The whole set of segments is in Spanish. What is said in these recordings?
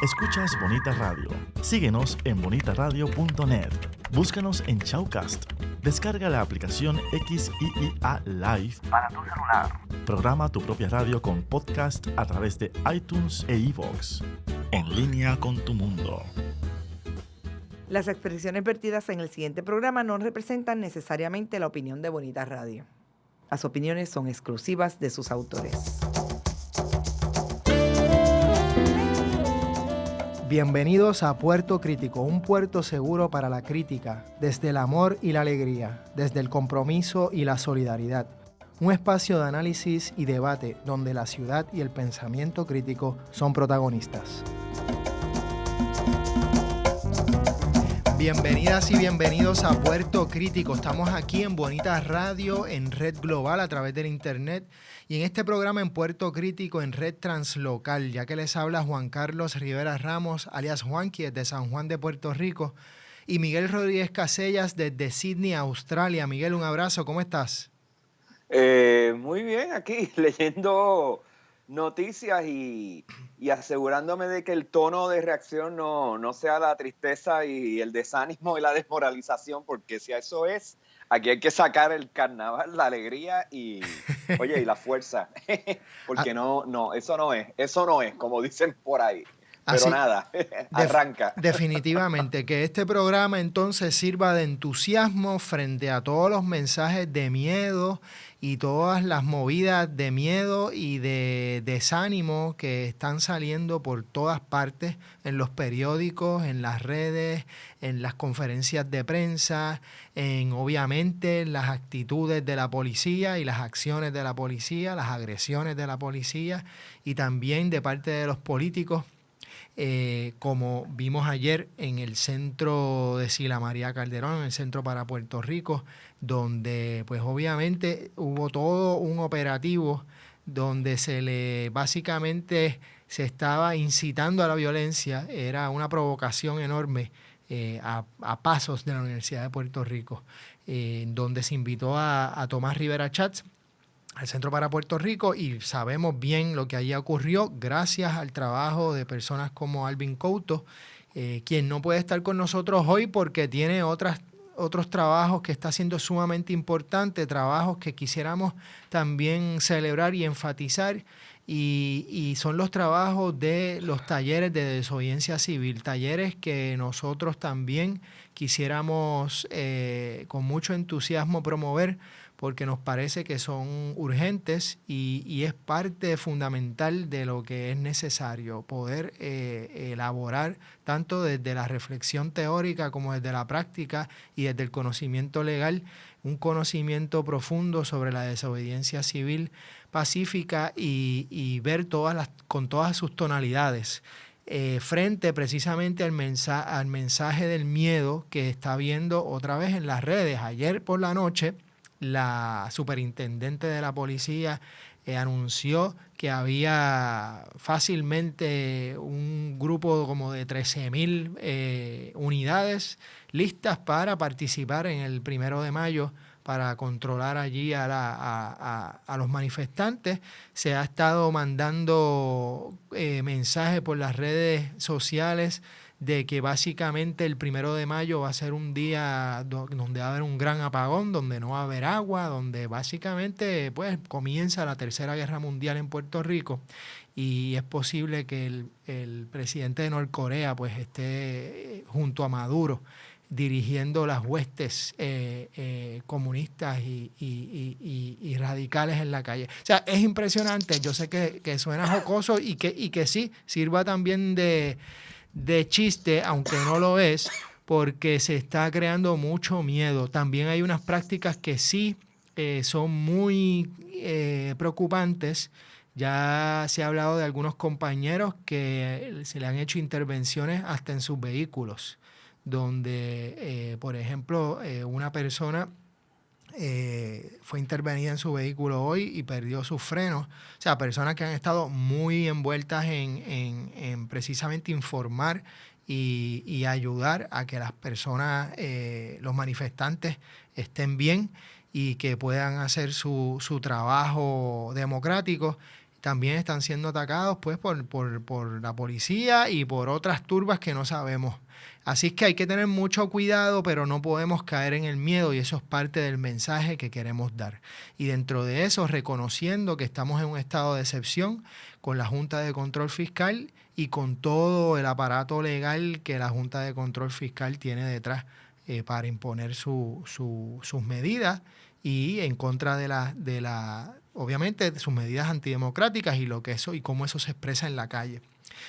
Escuchas Bonita Radio. Síguenos en bonitaradio.net. Búscanos en Shoutcast. Descarga la aplicación XIIA Live para tu celular. Programa tu propia radio con podcast a través de iTunes e iVoox. En línea con tu mundo. Las expresiones vertidas en el siguiente programa no representan necesariamente la opinión de Bonita Radio. Las opiniones son exclusivas de sus autores. Bienvenidos a Puerto Crítico, un puerto seguro para la crítica, desde el amor y la alegría, desde el compromiso y la solidaridad. Un espacio de análisis y debate donde la ciudad y el pensamiento crítico son protagonistas. Bienvenidas y bienvenidos a Puerto Crítico. Estamos aquí en Bonita Radio, en Red Global a través del Internet y en este programa en Puerto Crítico en Red Translocal, ya que les habla Juan Carlos Rivera Ramos, alias Juanqui, desde San Juan de Puerto Rico, y Miguel Rodríguez Casellas desde Sydney, Australia. Miguel, un abrazo, ¿cómo estás? Muy bien, aquí leyendo noticias y asegurándome de que el tono de reacción no sea la tristeza y el desánimo y la desmoralización, porque si eso es, aquí hay que sacar el carnaval, la alegría y la fuerza, porque eso no es, como dicen por ahí. Pero así, nada, arranca. Definitivamente, que este programa entonces sirva de entusiasmo frente a todos los mensajes de miedo y todas las movidas de miedo y de desánimo que están saliendo por todas partes, en los periódicos, en las redes, en las conferencias de prensa, en obviamente las actitudes de la policía y las acciones de la policía, las agresiones de la policía y también de parte de los políticos. Como vimos ayer en el centro de Sila María Calderón, en el Centro para Puerto Rico, donde pues obviamente hubo todo un operativo donde básicamente se estaba incitando a la violencia. Era una provocación enorme a pasos de la Universidad de Puerto Rico, donde se invitó a Tomás Rivera Chats al Centro para Puerto Rico, y sabemos bien lo que allí ocurrió gracias al trabajo de personas como Alvin Couto, quien no puede estar con nosotros hoy porque tiene otros trabajos que está haciendo sumamente importantes, trabajos que quisiéramos también celebrar y enfatizar, y son los trabajos de los talleres de desobediencia civil, talleres que nosotros también quisiéramos con mucho entusiasmo promover, porque nos parece que son urgentes y es parte fundamental de lo que es necesario, poder elaborar tanto desde la reflexión teórica como desde la práctica y desde el conocimiento legal, un conocimiento profundo sobre la desobediencia civil pacífica y ver con todas sus tonalidades. Frente precisamente al mensaje del miedo que está viendo otra vez en las redes. Ayer por la noche, la superintendente de la policía anunció que había fácilmente un grupo como de 13,000 unidades listas para participar en el 1 de mayo para controlar allí a los manifestantes. Se ha estado mandando mensajes por las redes sociales de que básicamente el 1 de mayo va a ser un día donde va a haber un gran apagón, donde no va a haber agua, donde básicamente pues comienza la Tercera Guerra Mundial en Puerto Rico, y es posible que el presidente de Norcorea pues esté junto a Maduro dirigiendo las huestes comunistas y radicales en la calle. O sea, es impresionante. Yo sé que suena jocoso y que sí sirva también de chiste, aunque no lo es, porque se está creando mucho miedo. También hay unas prácticas que sí son muy preocupantes. Ya se ha hablado de algunos compañeros que se le han hecho intervenciones hasta en sus vehículos, donde, por ejemplo, una persona fue intervenida en su vehículo hoy y perdió sus frenos. O sea, personas que han estado muy envueltas en precisamente informar y ayudar a que las personas, los manifestantes, estén bien y que puedan hacer su trabajo democrático. también están siendo atacados pues por la policía y por otras turbas que no sabemos. Así es que hay que tener mucho cuidado, pero no podemos caer en el miedo, y eso es parte del mensaje que queremos dar. Y dentro de eso, reconociendo que estamos en un estado de excepción con la Junta de Control Fiscal y con todo el aparato legal que la Junta de Control Fiscal tiene detrás para imponer sus medidas y en contra obviamente, de sus medidas antidemocráticas y cómo eso se expresa en la calle.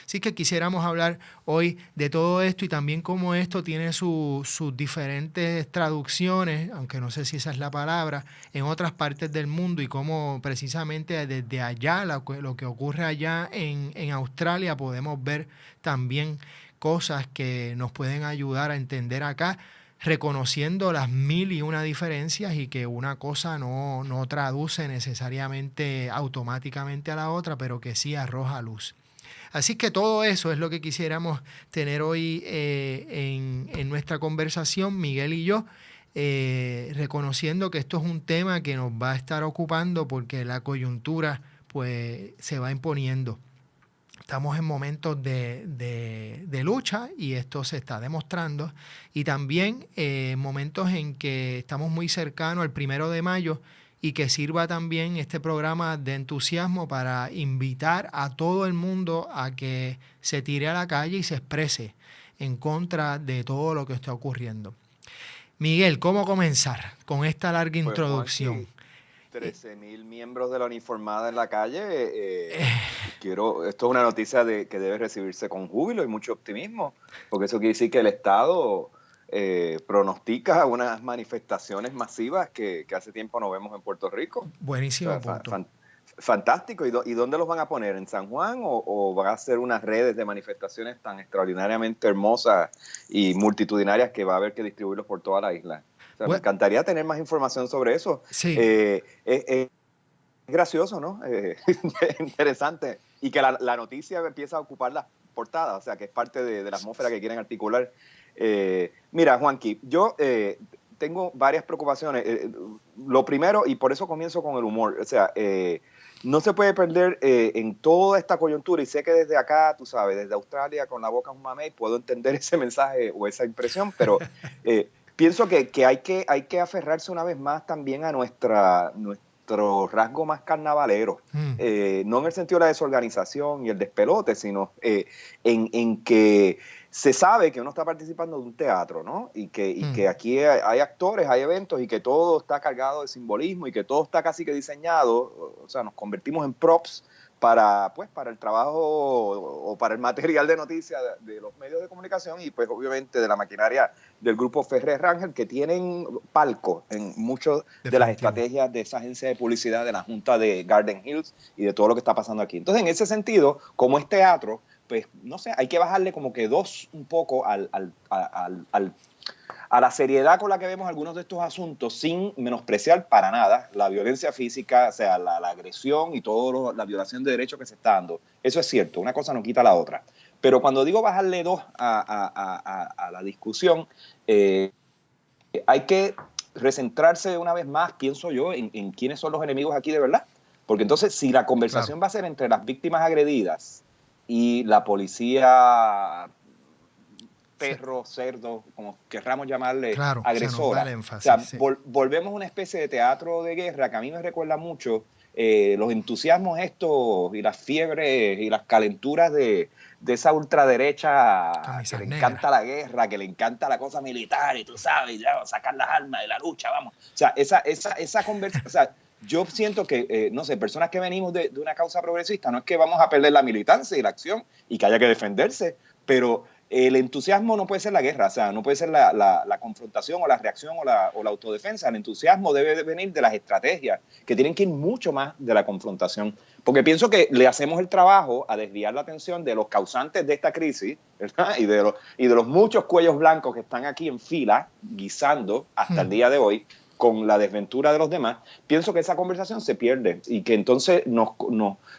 Así que quisiéramos hablar hoy de todo esto y también cómo esto tiene sus diferentes traducciones, aunque no sé si esa es la palabra, en otras partes del mundo, y cómo precisamente desde allá, lo que ocurre allá en Australia, podemos ver también cosas que nos pueden ayudar a entender acá, reconociendo las 1001 diferencias y que una cosa no traduce necesariamente automáticamente a la otra, pero que sí arroja luz. Así que todo eso es lo que quisiéramos tener hoy en nuestra conversación, Miguel y yo, reconociendo que esto es un tema que nos va a estar ocupando porque la coyuntura pues se va imponiendo. Estamos en momentos de lucha y esto se está demostrando, y también momentos en que estamos muy cercanos al 1 de mayo, y que sirva también este programa de entusiasmo para invitar a todo el mundo a que se tire a la calle y se exprese en contra de todo lo que está ocurriendo. Miguel, ¿cómo comenzar con esta larga introducción? 13,000 miembros de la uniformada en la calle. Esto es una noticia que debe recibirse con júbilo y mucho optimismo, porque eso quiere decir que el Estado pronostica unas manifestaciones masivas que hace tiempo no vemos en Puerto Rico. Buenísimo punto. Fantástico. ¿Y dónde los van a poner? ¿En San Juan o van a ser unas redes de manifestaciones tan extraordinariamente hermosas y multitudinarias que va a haber que distribuirlos por toda la isla? O sea, me encantaría tener más información sobre eso. Sí. Es gracioso, ¿no? Interesante. Y que la noticia empieza a ocupar las portadas, o sea, que es parte de la atmósfera que quieren articular. Mira, Juanqui, yo tengo varias preocupaciones. Lo primero, y por eso comienzo con el humor, o sea, no se puede perder en toda esta coyuntura, y sé que desde acá, tú sabes, desde Australia, con la boca en un mamey, puedo entender ese mensaje o esa impresión, pero pienso que hay que aferrarse una vez más también a nuestro rasgo más carnavalero, no en el sentido de la desorganización y el despelote, sino en que se sabe que uno está participando de un teatro, ¿no? Y que aquí hay actores, hay eventos, y que todo está cargado de simbolismo y que todo está casi que diseñado. O sea, nos convertimos en props para el trabajo o para el material de noticias de los medios de comunicación y pues obviamente de la maquinaria del grupo Ferrer Rangel, que tienen palco en muchas de las estrategias de esa agencia de publicidad de la Junta de Garden Hills y de todo lo que está pasando aquí. Entonces, en ese sentido, como es teatro, pues no sé, hay que bajarle como que un poco a la seriedad con la que vemos algunos de estos asuntos, sin menospreciar para nada la violencia física, o sea, la agresión y toda la violación de derechos que se está dando. Eso es cierto, una cosa no quita la otra. Pero cuando digo bajarle 2 a la discusión, hay que recentrarse una vez más, pienso yo, en quiénes son los enemigos aquí de verdad. Porque entonces, si la conversación va a ser entre las víctimas agredidas y la policía perro, cerdo, como querramos llamarle, agresora. Énfasis, o sea, volvemos a una especie de teatro de guerra que a mí me recuerda mucho los entusiasmos estos y las fiebres y las calenturas de esa ultraderecha que le encanta la guerra, que le encanta la cosa militar y tú sabes, ya, sacar las armas de la lucha, vamos. O sea, esa conversación, o sea, yo siento que, no sé, personas que venimos de una causa progresista, no es que vamos a perder la militancia y la acción y que haya que defenderse, pero el entusiasmo no puede ser la guerra, o sea, no puede ser la confrontación o la reacción o la autodefensa. El entusiasmo debe venir de las estrategias, que tienen que ir mucho más de la confrontación. Porque pienso que le hacemos el trabajo a desviar la atención de los causantes de esta crisis, ¿verdad? Y de los muchos cuellos blancos que están aquí en fila, guisando hasta el día de hoy, con la desventura de los demás. Pienso que esa conversación se pierde y que entonces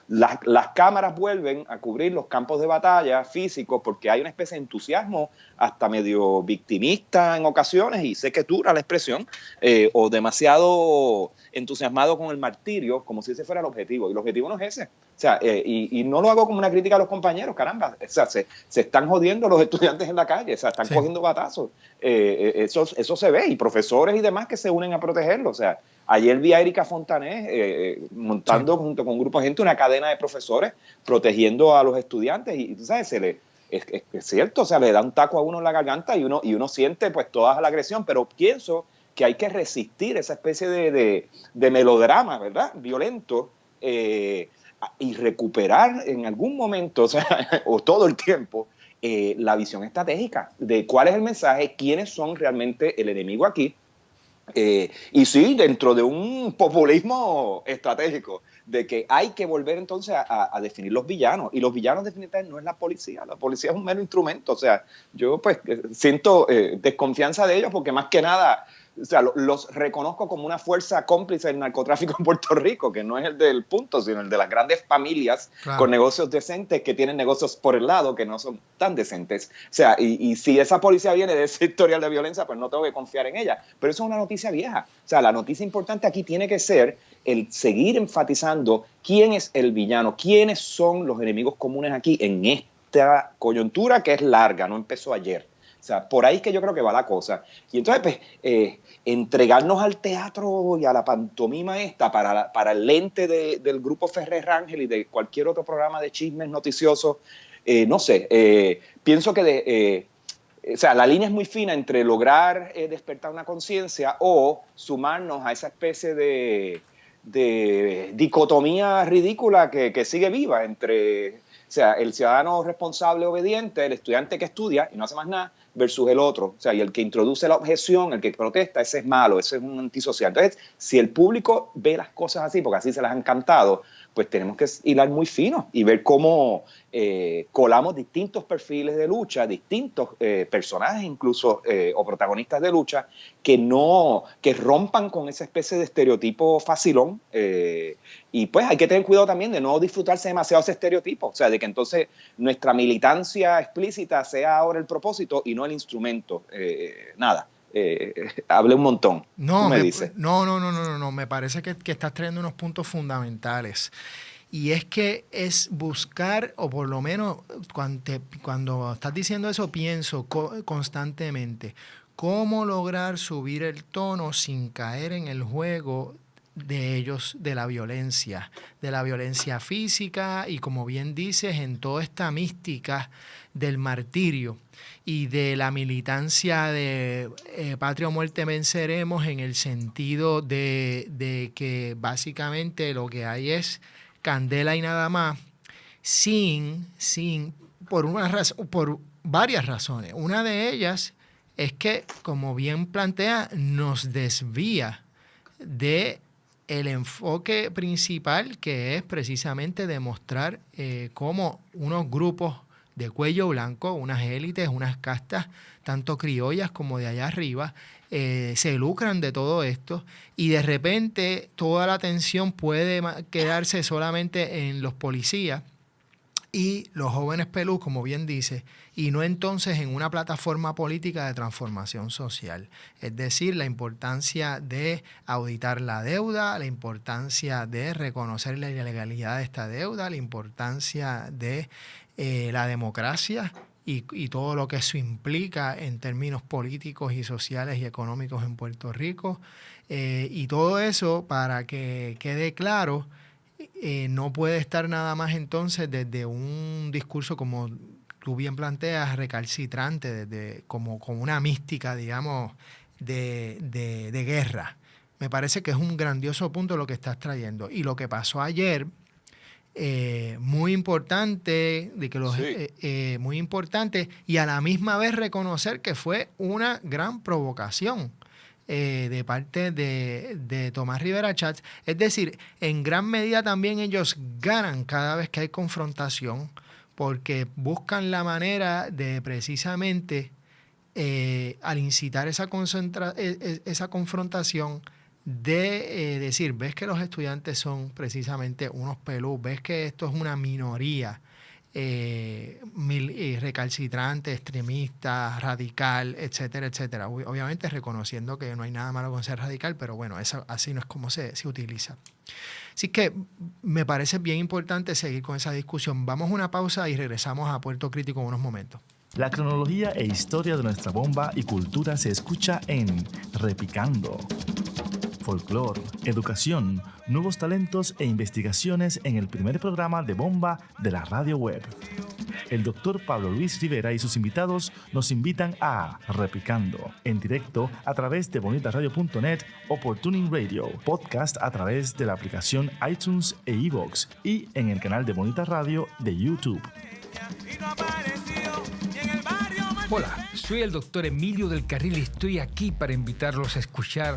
las cámaras vuelven a cubrir los campos de batalla físicos porque hay una especie de entusiasmo hasta medio victimista en ocasiones, y sé que dura la expresión, o demasiado entusiasmado con el martirio, como si ese fuera el objetivo. Y el objetivo no es ese. O sea, y no lo hago como una crítica a los compañeros, caramba. O sea, se están jodiendo los estudiantes en la calle, o sea, están cogiendo batazos. Eso se ve, y profesores y demás que se unen a protegerlo. O sea, ayer vi a Erika Fontanés montando junto con un grupo de gente una cadena de profesores protegiendo a los estudiantes. Y tú sabes, es cierto, o sea, le da un taco a uno en la garganta y uno siente pues toda la agresión, pero pienso que hay que resistir esa especie de melodrama, ¿verdad? Violento, y recuperar en algún momento, o sea, o todo el tiempo, la visión estratégica de cuál es el mensaje, quiénes son realmente el enemigo aquí. Y sí, dentro de un populismo estratégico, de que hay que volver entonces a definir los villanos. Y los villanos definitivamente no es la policía es un mero instrumento. O sea, yo pues siento desconfianza de ellos porque más que nada, o sea, los reconozco como una fuerza cómplice del narcotráfico en Puerto Rico, que no es el del punto, sino el de las grandes familias con negocios decentes que tienen negocios por el lado que no son tan decentes. O sea, y si esa policía viene de ese historial de violencia, pues no tengo que confiar en ella. Pero eso es una noticia vieja. O sea, la noticia importante aquí tiene que ser el seguir enfatizando quién es el villano, quiénes son los enemigos comunes aquí en esta coyuntura que es larga, no empezó ayer. O sea, por ahí es que yo creo que va la cosa. Y entonces, pues, entregarnos al teatro y a la pantomima esta para el lente del grupo Ferrer Rangel y de cualquier otro programa de chismes noticiosos, no sé, pienso que o sea, la línea es muy fina entre lograr despertar una conciencia o sumarnos a esa especie de dicotomía ridícula que sigue viva entre, o sea, el ciudadano responsable obediente, el estudiante que estudia y no hace más nada, versus el otro. O sea, y el que introduce la objeción, el que protesta, ese es malo, ese es un antisocial. Entonces, si el público ve las cosas así, porque así se las han cantado, pues tenemos que hilar muy fino y ver cómo colamos distintos perfiles de lucha, distintos personajes incluso, o protagonistas de lucha, que rompan con esa especie de estereotipo facilón. Y pues hay que tener cuidado también de no disfrutarse demasiado ese estereotipo. O sea, de que entonces nuestra militancia explícita sea ahora el propósito y no el instrumento. Nada. Hablé un montón. No, me dices. No. Me parece que estás trayendo unos puntos fundamentales. Y es que es buscar, o por lo menos cuando estás diciendo eso, pienso constantemente, cómo lograr subir el tono sin caer en el juego de ellos, de la violencia física y, como bien dices, en toda esta mística del martirio y de la militancia de Patria o Muerte Venceremos, en el sentido de que básicamente lo que hay es candela y nada más, por varias razones. Una de ellas es que, como bien plantea, nos desvía de el enfoque principal, que es precisamente demostrar cómo unos grupos de cuello blanco, unas élites, unas castas, tanto criollas como de allá arriba, se lucran de todo esto, y de repente toda la atención puede quedarse solamente en los policías y los jóvenes pelús, como bien dice, y no entonces en una plataforma política de transformación social. Es decir, la importancia de auditar la deuda, la importancia de reconocer la ilegalidad de esta deuda, la importancia de la democracia y todo lo que eso implica en términos políticos y sociales y económicos en Puerto Rico. Y todo eso, para que quede claro, no puede estar nada más entonces desde un discurso, como tú bien planteas, recalcitrante, como una mística, digamos, de guerra. Me parece que es un grandioso punto lo que estás trayendo. Y lo que pasó ayer, muy importante, muy importante, y a la misma vez reconocer que fue una gran provocación de parte de Tomás Rivera Chats. Es decir, en gran medida también ellos ganan cada vez que hay confrontación, porque buscan la manera de precisamente, al incitar esa confrontación, de decir, ves que los estudiantes son precisamente unos pelús, ves que esto es una minoría recalcitrante, extremista, radical, etcétera, etcétera. Obviamente reconociendo que no hay nada malo con ser radical, pero bueno, eso así no es como se utiliza. Así que me parece bien importante seguir con esa discusión. Vamos a una pausa y regresamos a Puerto Crítico en unos momentos. La cronología e historia de nuestra bomba y cultura se escucha en Repicando. Folclor, educación, nuevos talentos e investigaciones en el primer programa de bomba de la radio web. El doctor Pablo Luis Rivera y sus invitados nos invitan a Repicando, en directo a través de bonitaradio.net o por Tuning Radio, podcast a través de la aplicación iTunes e iVoox y en el canal de Bonita Radio de YouTube. Hola, soy el doctor Emilio del Carril y estoy aquí para invitarlos a escuchar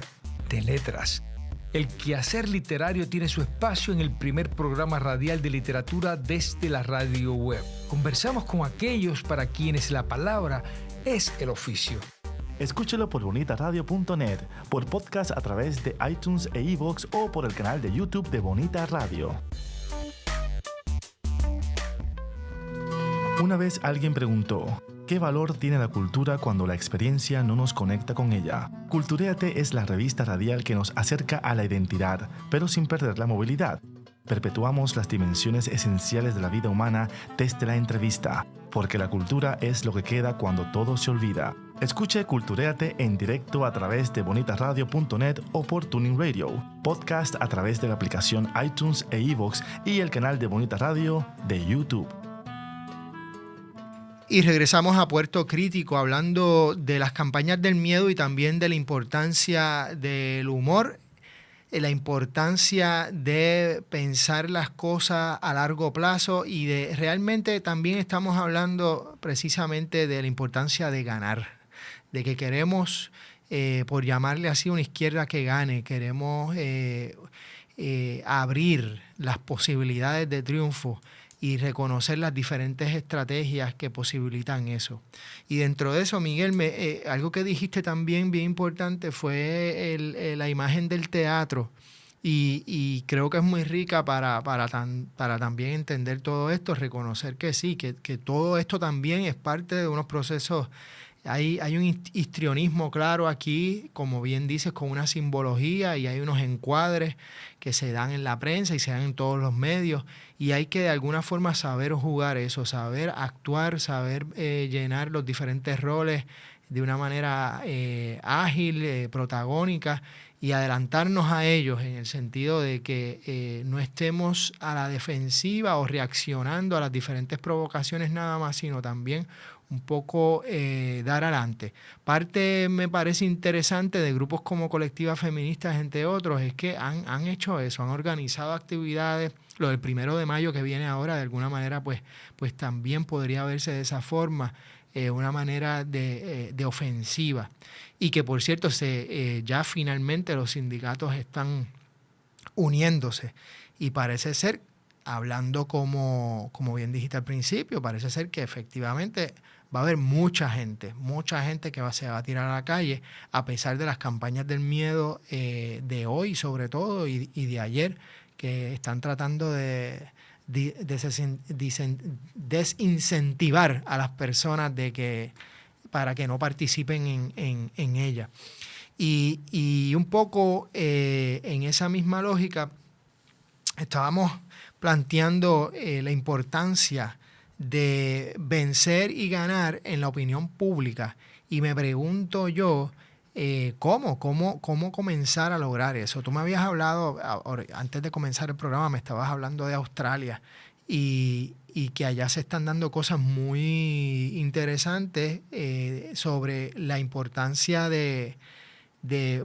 De Letras. El quehacer literario tiene su espacio en el primer programa radial de literatura desde la radio web. Conversamos con aquellos para quienes la palabra es el oficio. Escúchelo por bonitaradio.net, por podcast a través de iTunes e iVoox o por el canal de YouTube de Bonita Radio. Una vez alguien preguntó: ¿qué valor tiene la cultura cuando la experiencia no nos conecta con ella? Culturéate es la revista radial que nos acerca a la identidad, pero sin perder la movilidad. Perpetuamos las dimensiones esenciales de la vida humana desde la entrevista, porque la cultura es lo que queda cuando todo se olvida. Escuche Culturéate en directo a través de bonitaradio.net o por Tuning Radio, podcast a través de la aplicación iTunes e iVoox y el canal de Bonita Radio de YouTube. Y regresamos a Puerto Crítico hablando de las campañas del miedo y también de la importancia del humor, la importancia de pensar las cosas a largo plazo y de realmente también estamos hablando precisamente de la importancia de ganar, de que queremos, por llamarle así, una izquierda que gane, queremos abrir las posibilidades de triunfo y reconocer las diferentes estrategias que posibilitan eso. Y dentro de eso, Miguel, algo que dijiste también bien importante fue la imagen del teatro. Y creo que es muy rica para también entender todo esto, reconocer que sí, que todo esto también es parte de unos procesos. Hay un histrionismo claro aquí, como bien dices, con una simbología, y hay unos encuadres que se dan en la prensa y se dan en todos los medios, y hay que de alguna forma saber jugar eso, saber actuar, saber llenar los diferentes roles de una manera ágil, protagónica, y adelantarnos a ellos en el sentido de que no estemos a la defensiva o reaccionando a las diferentes provocaciones nada más, sino también un poco dar adelante. Parte me parece interesante de grupos como Colectivas Feministas, entre otros, es que han hecho eso, han organizado actividades. Lo del 1 de mayo que viene ahora, de alguna manera, pues también podría verse de esa forma, una manera de ofensiva. Y que, por cierto, ya finalmente los sindicatos están uniéndose y parece ser, hablando como bien dijiste al principio, parece ser que efectivamente va a haber mucha gente que se va a tirar a la calle, a pesar de las campañas del miedo de hoy sobre todo y de ayer, que están tratando de desincentivar a las personas para que no participen en ella. Y un poco en esa misma lógica estábamos planteando la importancia de vencer y ganar en la opinión pública. Y me pregunto yo, ¿cómo comenzar a lograr eso? Tú me habías hablado, antes de comenzar el programa, me estabas hablando de Australia y que allá se están dando cosas muy interesantes sobre la importancia de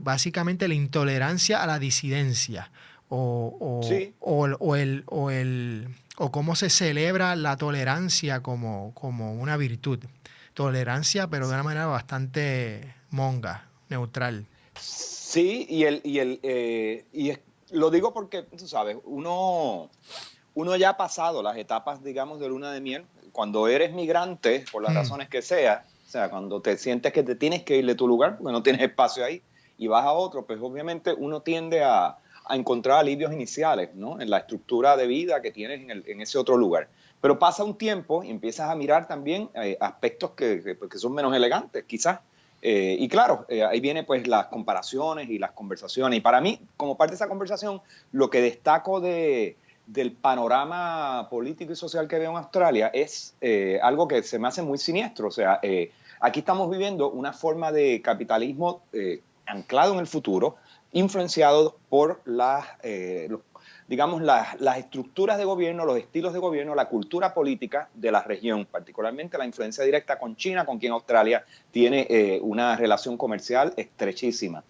básicamente la intolerancia a la disidencia Sí. o cómo se celebra la tolerancia como una virtud. Tolerancia, pero de una manera bastante monga, neutral. Sí, lo digo porque, tú sabes, uno ya ha pasado las etapas, digamos, de luna de miel. Cuando eres migrante, por las razones que sea, o sea, cuando te sientes que te tienes que ir de tu lugar, porque no tienes espacio ahí, y vas a otro, pues obviamente uno tiende a encontrar alivios iniciales, ¿no? En la estructura de vida que tienes en ese otro lugar. Pero pasa un tiempo y empiezas a mirar también aspectos que son menos elegantes, quizás. Y claro, ahí vienen pues las comparaciones y las conversaciones. Y para mí, como parte de esa conversación, lo que destaco del panorama político y social que veo en Australia es algo que se me hace muy siniestro. O sea, aquí estamos viviendo una forma de capitalismo anclado en el futuro, influenciado por las estructuras de gobierno, los estilos de gobierno, la cultura política de la región, particularmente la influencia directa con China, con quien Australia tiene una relación comercial estrechísima.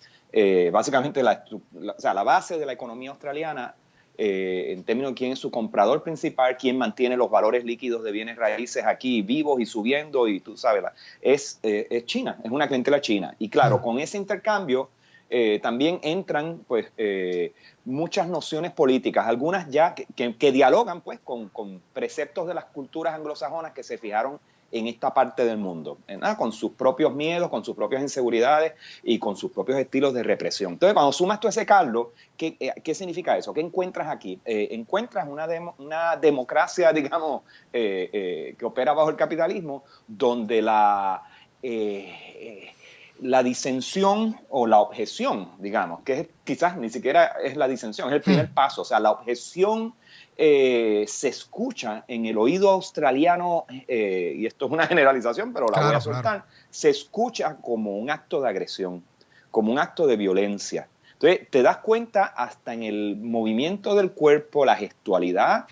Básicamente la base de la economía australiana, en términos de quién es su comprador principal, quién mantiene los valores líquidos de bienes raíces aquí vivos y subiendo, y tú sabes, es China, es una clientela china. Y claro, con ese intercambio también entran pues muchas nociones políticas, algunas ya que dialogan pues con preceptos de las culturas anglosajonas que se fijaron en esta parte del mundo, ¿verdad? Con sus propios miedos, con sus propias inseguridades y con sus propios estilos de represión. Entonces, cuando sumas todo ese caldo, ¿qué significa eso? ¿Qué encuentras aquí? Encuentras una democracia, digamos, que opera bajo el capitalismo, donde la disensión o la objeción, digamos, que quizás ni siquiera es la disensión, es el primer paso. O sea, la objeción se escucha en el oído australiano, y esto es una generalización, pero la voy a soltar, se escucha como un acto de agresión, como un acto de violencia. Entonces, te das cuenta hasta en el movimiento del cuerpo, la gestualidad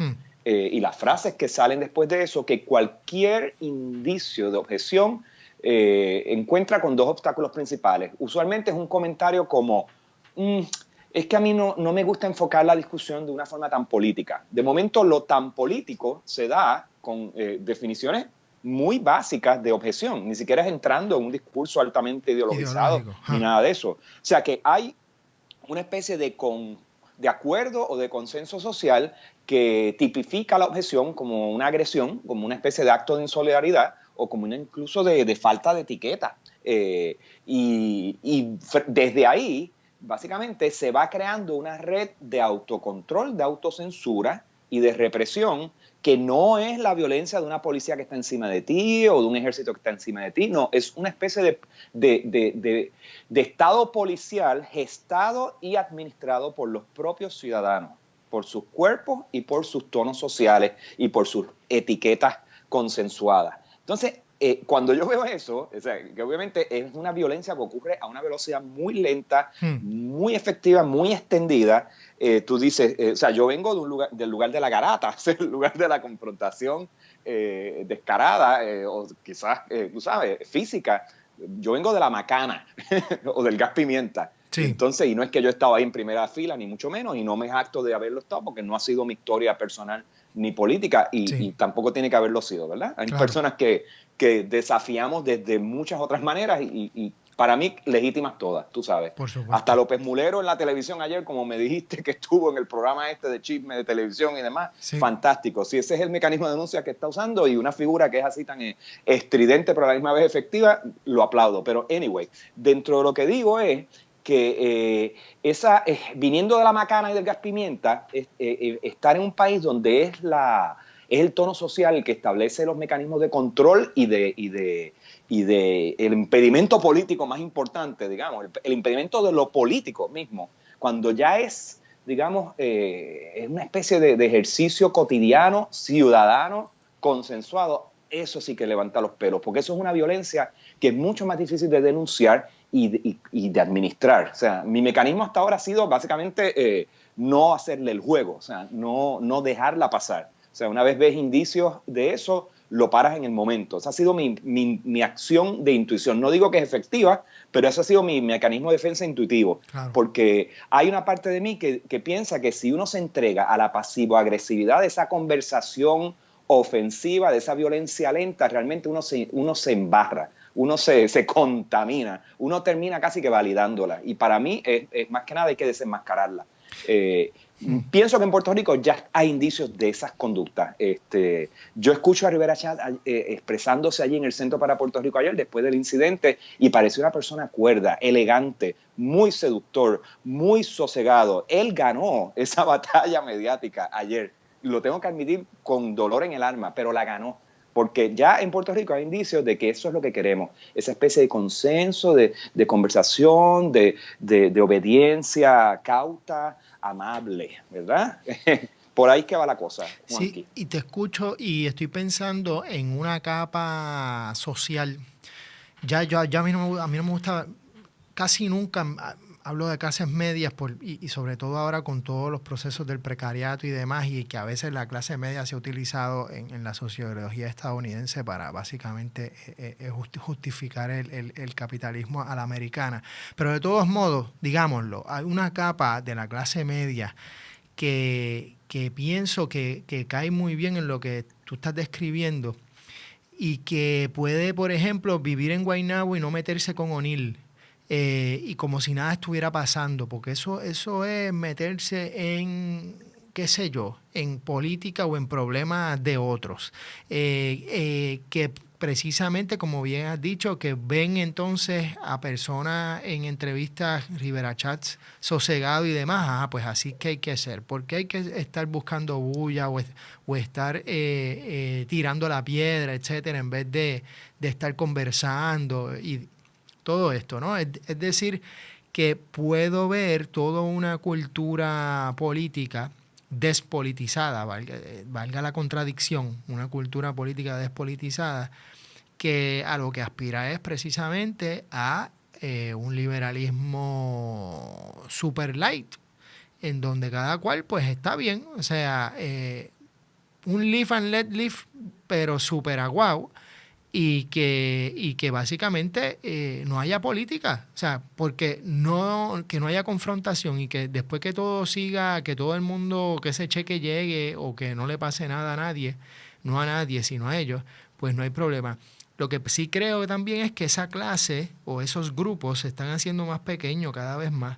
y las frases que salen después de eso, que cualquier indicio de objeción encuentra con dos obstáculos principales. Usualmente es un comentario como, es que a mí no me gusta enfocar la discusión de una forma tan política. De momento, lo tan político se da con definiciones muy básicas de objeción. Ni siquiera es entrando en un discurso altamente ideologizado ni nada de eso. O sea que hay una especie de acuerdo o de consenso social que tipifica la objeción como una agresión, como una especie de acto de insolidaridad o como incluso de falta de etiqueta. Y desde ahí, básicamente, se va creando una red de autocontrol, de autocensura y de represión, que no es la violencia de una policía que está encima de ti o de un ejército que está encima de ti, no, es una especie de estado policial gestado y administrado por los propios ciudadanos, por sus cuerpos y por sus tonos sociales y por sus etiquetas consensuadas. Entonces, cuando yo veo eso, o sea, que obviamente es una violencia que ocurre a una velocidad muy lenta, muy efectiva, muy extendida, tú dices, o sea, yo vengo del lugar de la garata, el lugar de la confrontación descarada, o quizás, tú sabes, física. Yo vengo de la macana o del gas pimienta. Sí. Entonces, y no es que yo estaba ahí en primera fila, ni mucho menos, y no me jacto de haberlo estado, porque no ha sido mi historia personal ni política, y tampoco tiene que haberlo sido, ¿verdad? Hay personas que desafiamos desde muchas otras maneras, y para mí legítimas todas, tú sabes. Por supuesto. Hasta López Mulero en la televisión ayer, como me dijiste que estuvo en el programa este de chisme de televisión y demás, fantástico. Si ese es el mecanismo de denuncia que está usando y una figura que es así tan estridente pero a la misma vez efectiva, lo aplaudo. Pero anyway, dentro de lo que digo es que viniendo de la macana y del gas pimienta, estar en un país donde es el tono social el que establece los mecanismos de control y de el impedimento político más importante, digamos, el impedimento de lo político mismo, cuando ya es, digamos, es una especie de ejercicio cotidiano, ciudadano, consensuado, eso sí que levanta los pelos, porque eso es una violencia que es mucho más difícil de denunciar y de administrar. O sea, mi mecanismo hasta ahora ha sido básicamente no hacerle el juego, o sea, no dejarla pasar. O sea, una vez ves indicios de eso, lo paras en el momento. Esa ha sido mi acción de intuición. No digo que es efectiva, pero ese ha sido mi mecanismo de defensa intuitivo. Claro. Porque hay una parte de mí que piensa que si uno se entrega a la pasivo-agresividad de esa conversación ofensiva, de esa violencia lenta, realmente uno se embarra, uno se contamina, uno termina casi que validándola. Y para mí, es más que nada, hay que desenmascararla. Pienso que en Puerto Rico ya hay indicios de esas conductas. Yo escucho a Rivera Chat expresándose allí en el Centro para Puerto Rico ayer después del incidente y pareció una persona cuerda, elegante, muy seductor, muy sosegado. Él ganó esa batalla mediática ayer. lo tengo que admitir con dolor en el alma, pero la ganó. Porque ya en Puerto Rico hay indicios de que eso es lo que queremos, esa especie de consenso, de conversación, de obediencia cauta, amable, ¿verdad? Por ahí que va la cosa, Juanqui. Sí, y te escucho y estoy pensando en una capa social. Ya a mí no me gusta, casi nunca hablo de clases medias y sobre todo ahora con todos los procesos del precariato y demás, y que a veces la clase media se ha utilizado en la sociología estadounidense para básicamente justificar el capitalismo a la americana. Pero de todos modos, digámoslo, hay una capa de la clase media que pienso que cae muy bien en lo que tú estás describiendo y que puede, por ejemplo, vivir en Guaynabo y no meterse con O'Neill. Y como si nada estuviera pasando, porque eso es meterse en, qué sé yo, en política o en problemas de otros, que precisamente, como bien has dicho, que ven entonces a personas en entrevistas, Rivera Chats, sosegado y demás, pues así que hay que ser, porque hay que estar buscando bulla o estar tirando la piedra, etcétera, en vez de estar conversando y todo esto, ¿no? Es decir, que puedo ver toda una cultura política despolitizada, valga la contradicción, una cultura política despolitizada, que a lo que aspira es precisamente a un liberalismo super light, en donde cada cual pues está bien, o sea, un live and let live, pero super aguau, y que básicamente no haya política, o sea, porque que no haya confrontación y que después que todo siga, que todo el mundo, que ese cheque llegue o que no le pase nada a nadie, no a nadie, sino a ellos, pues no hay problema. Lo que sí creo también es que esa clase o esos grupos se están haciendo más pequeños cada vez más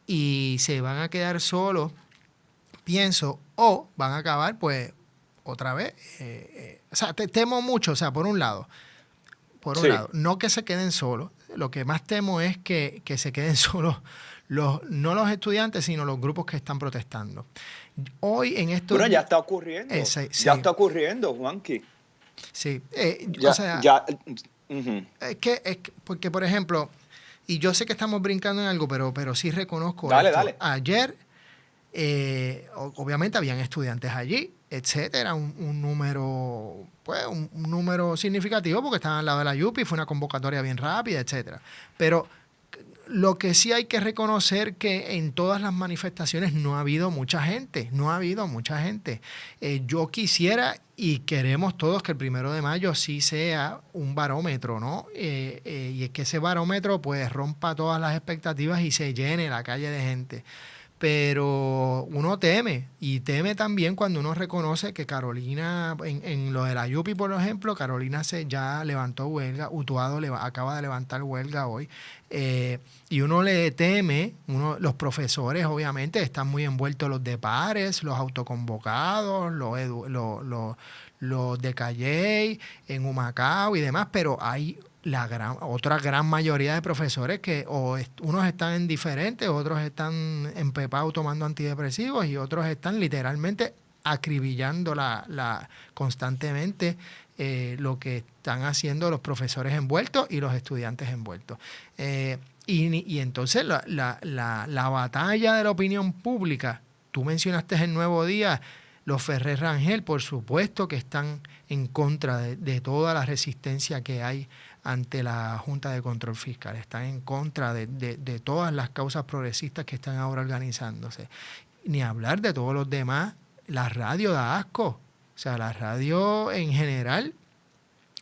y se van a quedar solos, pienso, o van a acabar pues otra vez, o sea, temo mucho, o sea, por un lado, no que se queden solos, lo que más temo es que se queden solos no los estudiantes, sino los grupos que están protestando. Hoy en esto... Bueno, ya está ocurriendo, sí. Ya está ocurriendo, Juanqui. Sí, ya, o sea, uh-huh. es que, porque por ejemplo, y yo sé que estamos brincando en algo, pero sí reconozco Dale. Ayer, obviamente habían estudiantes allí, etcétera, un número, pues un número significativo porque estaban al lado de la Yupi, fue una convocatoria bien rápida, etcétera. Pero lo que sí hay que reconocer que en todas las manifestaciones no ha habido mucha gente. Yo quisiera y queremos todos que el 1 de mayo sí sea un barómetro, ¿no? Y es que ese barómetro pues rompa todas las expectativas y se llene la calle de gente. Pero uno teme, y teme también cuando uno reconoce que Carolina, en lo de la Yupi, por ejemplo, Carolina ya levantó huelga, Utuado acaba de levantar huelga hoy, y uno le teme, los profesores obviamente están muy envueltos, los de pares, los autoconvocados, los de Calley, en Humacao y demás, pero hay otra gran mayoría de profesores que unos están indiferentes, otros están empepados tomando antidepresivos y otros están literalmente acribillando constantemente lo que están haciendo los profesores envueltos y los estudiantes envueltos. Y entonces la batalla de la opinión pública, tú mencionaste el Nuevo Día, los Ferrer Rangel, por supuesto que están en contra de toda la resistencia que hay ante la Junta de Control Fiscal. Están en contra de todas las causas progresistas que están ahora organizándose. Ni hablar de todos los demás. La radio da asco. O sea, la radio en general,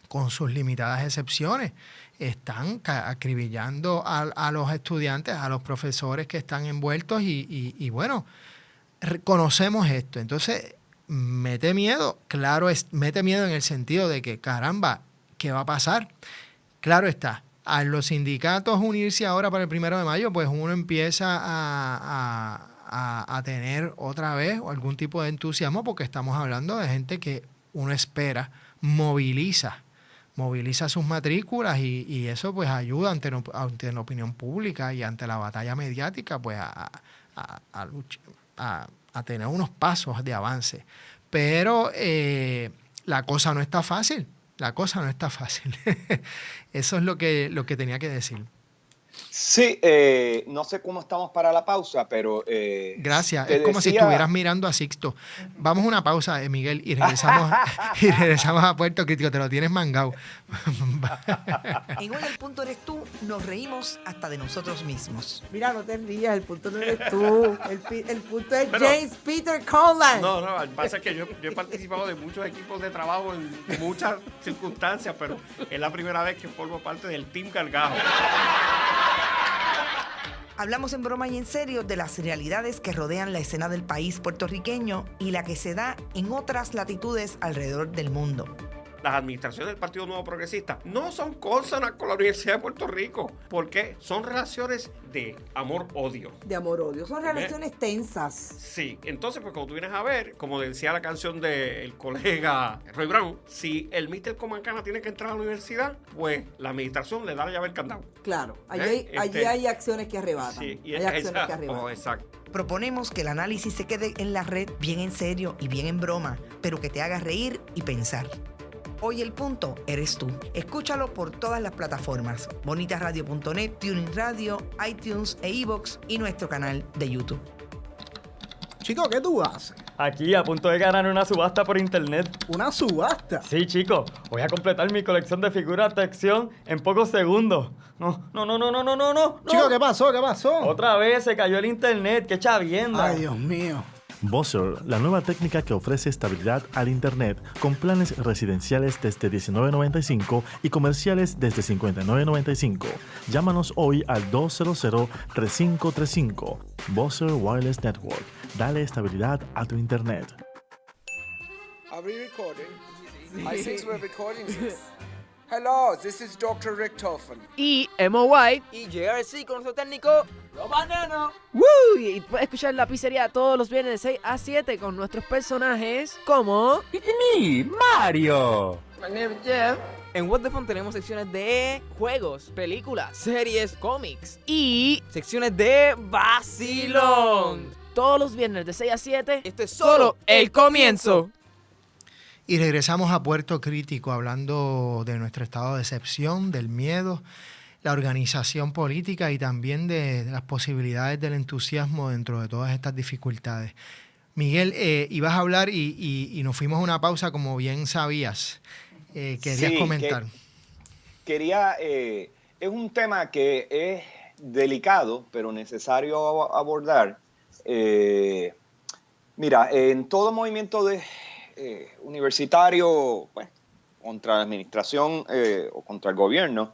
con sus limitadas excepciones, están acribillando a los estudiantes, a los profesores que están envueltos y bueno, reconocemos esto. Entonces, mete miedo. Claro, mete miedo en el sentido de que, caramba, ¿qué va a pasar? Claro está, a los sindicatos unirse ahora para el 1 de mayo, pues uno empieza a tener otra vez algún tipo de entusiasmo porque estamos hablando de gente que uno espera, moviliza sus matrículas y eso pues ayuda ante la opinión pública y ante la batalla mediática pues a tener unos pasos de avance. pero la cosa no está fácil. La cosa no está fácil. Eso es lo que tenía que decir. Sí, no sé cómo estamos para la pausa, pero... Gracias. Es como si estuvieras mirando a Sixto. Vamos a una pausa, Miguel, y regresamos a Puerto Crítico. Te lo tienes mangado. En Hoy el punto eres tú, nos reímos hasta de nosotros mismos. Mira, no te rías, el punto no eres tú. El punto es James Peter Conlan. No, lo que pasa es que yo he participado de muchos equipos de trabajo en muchas circunstancias, pero es la primera vez que formo parte del Team Gargajo. Hablamos en broma y en serio de las realidades que rodean la escena del país puertorriqueño y la que se da en otras latitudes alrededor del mundo. Las administraciones del Partido Nuevo Progresista no son cónsonas con la Universidad de Puerto Rico, porque son relaciones de amor-odio. De amor-odio, son relaciones tensas. Sí, entonces pues como tú vienes a ver, como decía la canción del colega Roy Brown, si el Mr. Comancana tiene que entrar a la universidad, pues la administración le da la llave al candado. Claro, allí hay acciones que arrebatan. Sí, y hay acciones que arrebatan. Exacto. Proponemos que el análisis se quede en la red bien en serio y bien en broma, pero que te haga reír y pensar. Hoy el punto eres tú. Escúchalo por todas las plataformas: bonitasradio.net, TuneIn Radio, iTunes e iVoox y nuestro canal de YouTube. Chico, ¿qué tú haces? Aquí, a punto de ganar una subasta por internet. ¿Una subasta? Sí, chico. Voy a completar mi colección de figuras de acción en pocos segundos. No. Chico, ¿qué pasó? ¿Qué pasó? Otra vez se cayó el internet. ¡Qué chavienda! Ay, Dios mío. Buzzer, la nueva técnica que ofrece estabilidad al Internet con planes residenciales desde $19.95 y comerciales desde $59.95. Llámanos hoy al 200-3535. Buzzer Wireless Network. Dale estabilidad a tu Internet. Are we recording? I think we're recording this. Hello, this is Dr. Rick Toffen. Y Emo White. Y JRC con nuestro técnico Romaneno. ¡Woo! Y puedes escuchar La Pizzería todos los viernes de 6 a 7 con nuestros personajes como... ¡Y Mario! My name is Jeff. En What the Fun tenemos secciones de juegos, películas, series, cómics y secciones de vacilón. Todos los viernes de 6 a 7. Esto es solo el comienzo. Y regresamos a Puerto Crítico hablando de nuestro estado de excepción, del miedo, la organización política y también de las posibilidades del entusiasmo dentro de todas estas dificultades. Miguel, ibas a hablar y nos fuimos a una pausa, como bien sabías. Querías comentar. Es un tema que es delicado, pero necesario abordar. Mira, en todo movimiento universitario, pues, contra la administración o contra el gobierno,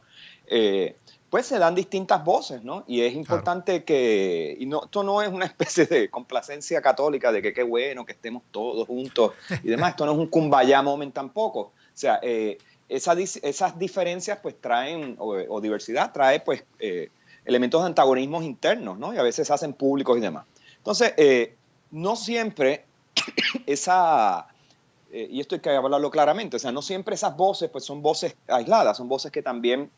pues se dan distintas voces, ¿no? Y es importante que, esto no es una especie de complacencia católica de que qué bueno que estemos todos juntos y demás, esto no es un kumbaya moment tampoco. O sea, esas diferencias pues traen, o diversidad trae pues elementos de antagonismos internos, ¿no? Y a veces se hacen públicos y demás. Entonces, no siempre y esto hay que hablarlo claramente, o sea, no siempre esas voces pues son voces aisladas, son voces que también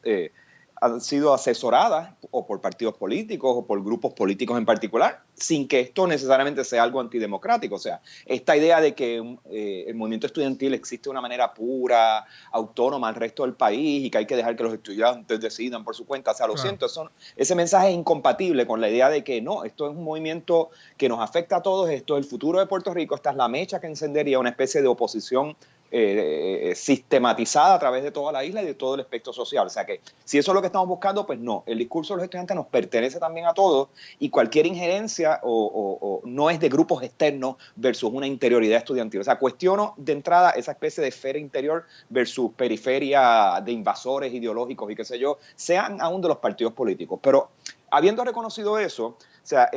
han sido asesoradas o por partidos políticos o por grupos políticos en particular, sin que esto necesariamente sea algo antidemocrático. O sea, esta idea de que el movimiento estudiantil existe de una manera pura, autónoma al resto del país y que hay que dejar que los estudiantes decidan por su cuenta, o sea, lo siento, ese mensaje es incompatible con la idea de que no, esto es un movimiento que nos afecta a todos, esto es el futuro de Puerto Rico, esta es la mecha que encendería una especie de oposición sistematizada a través de toda la isla y de todo el espectro social. O sea que si eso es lo que estamos buscando, pues no, el discurso de los estudiantes nos pertenece también a todos y cualquier injerencia o no es de grupos externos versus una interioridad estudiantil. O sea, cuestiono de entrada esa especie de esfera interior versus periferia de invasores ideológicos y qué sé yo, sean aún de los partidos políticos. Pero habiendo reconocido eso, o sea,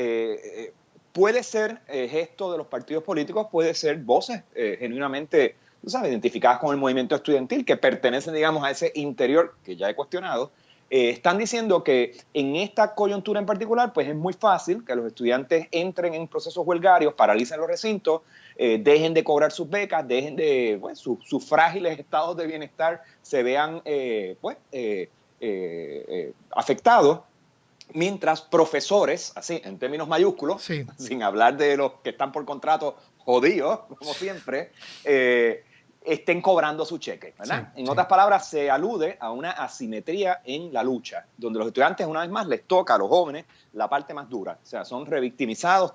puede ser gesto de los partidos políticos, puede ser voces genuinamente, tú sabes, identificadas con el movimiento estudiantil, que pertenecen, digamos, a ese interior que ya he cuestionado, están diciendo que en esta coyuntura en particular, pues es muy fácil que los estudiantes entren en procesos huelgarios, paralicen los recintos, dejen de cobrar sus becas, dejen de, pues, sus frágiles estados de bienestar se vean, afectados, mientras profesores, así, en términos mayúsculos, sin hablar de los que están por contrato jodidos, como siempre, estén cobrando su cheque, ¿verdad? Sí, en sí. otras palabras, se alude a una asimetría en la lucha, donde los estudiantes, una vez más, les toca a los jóvenes la parte más dura. O sea, son revictimizados,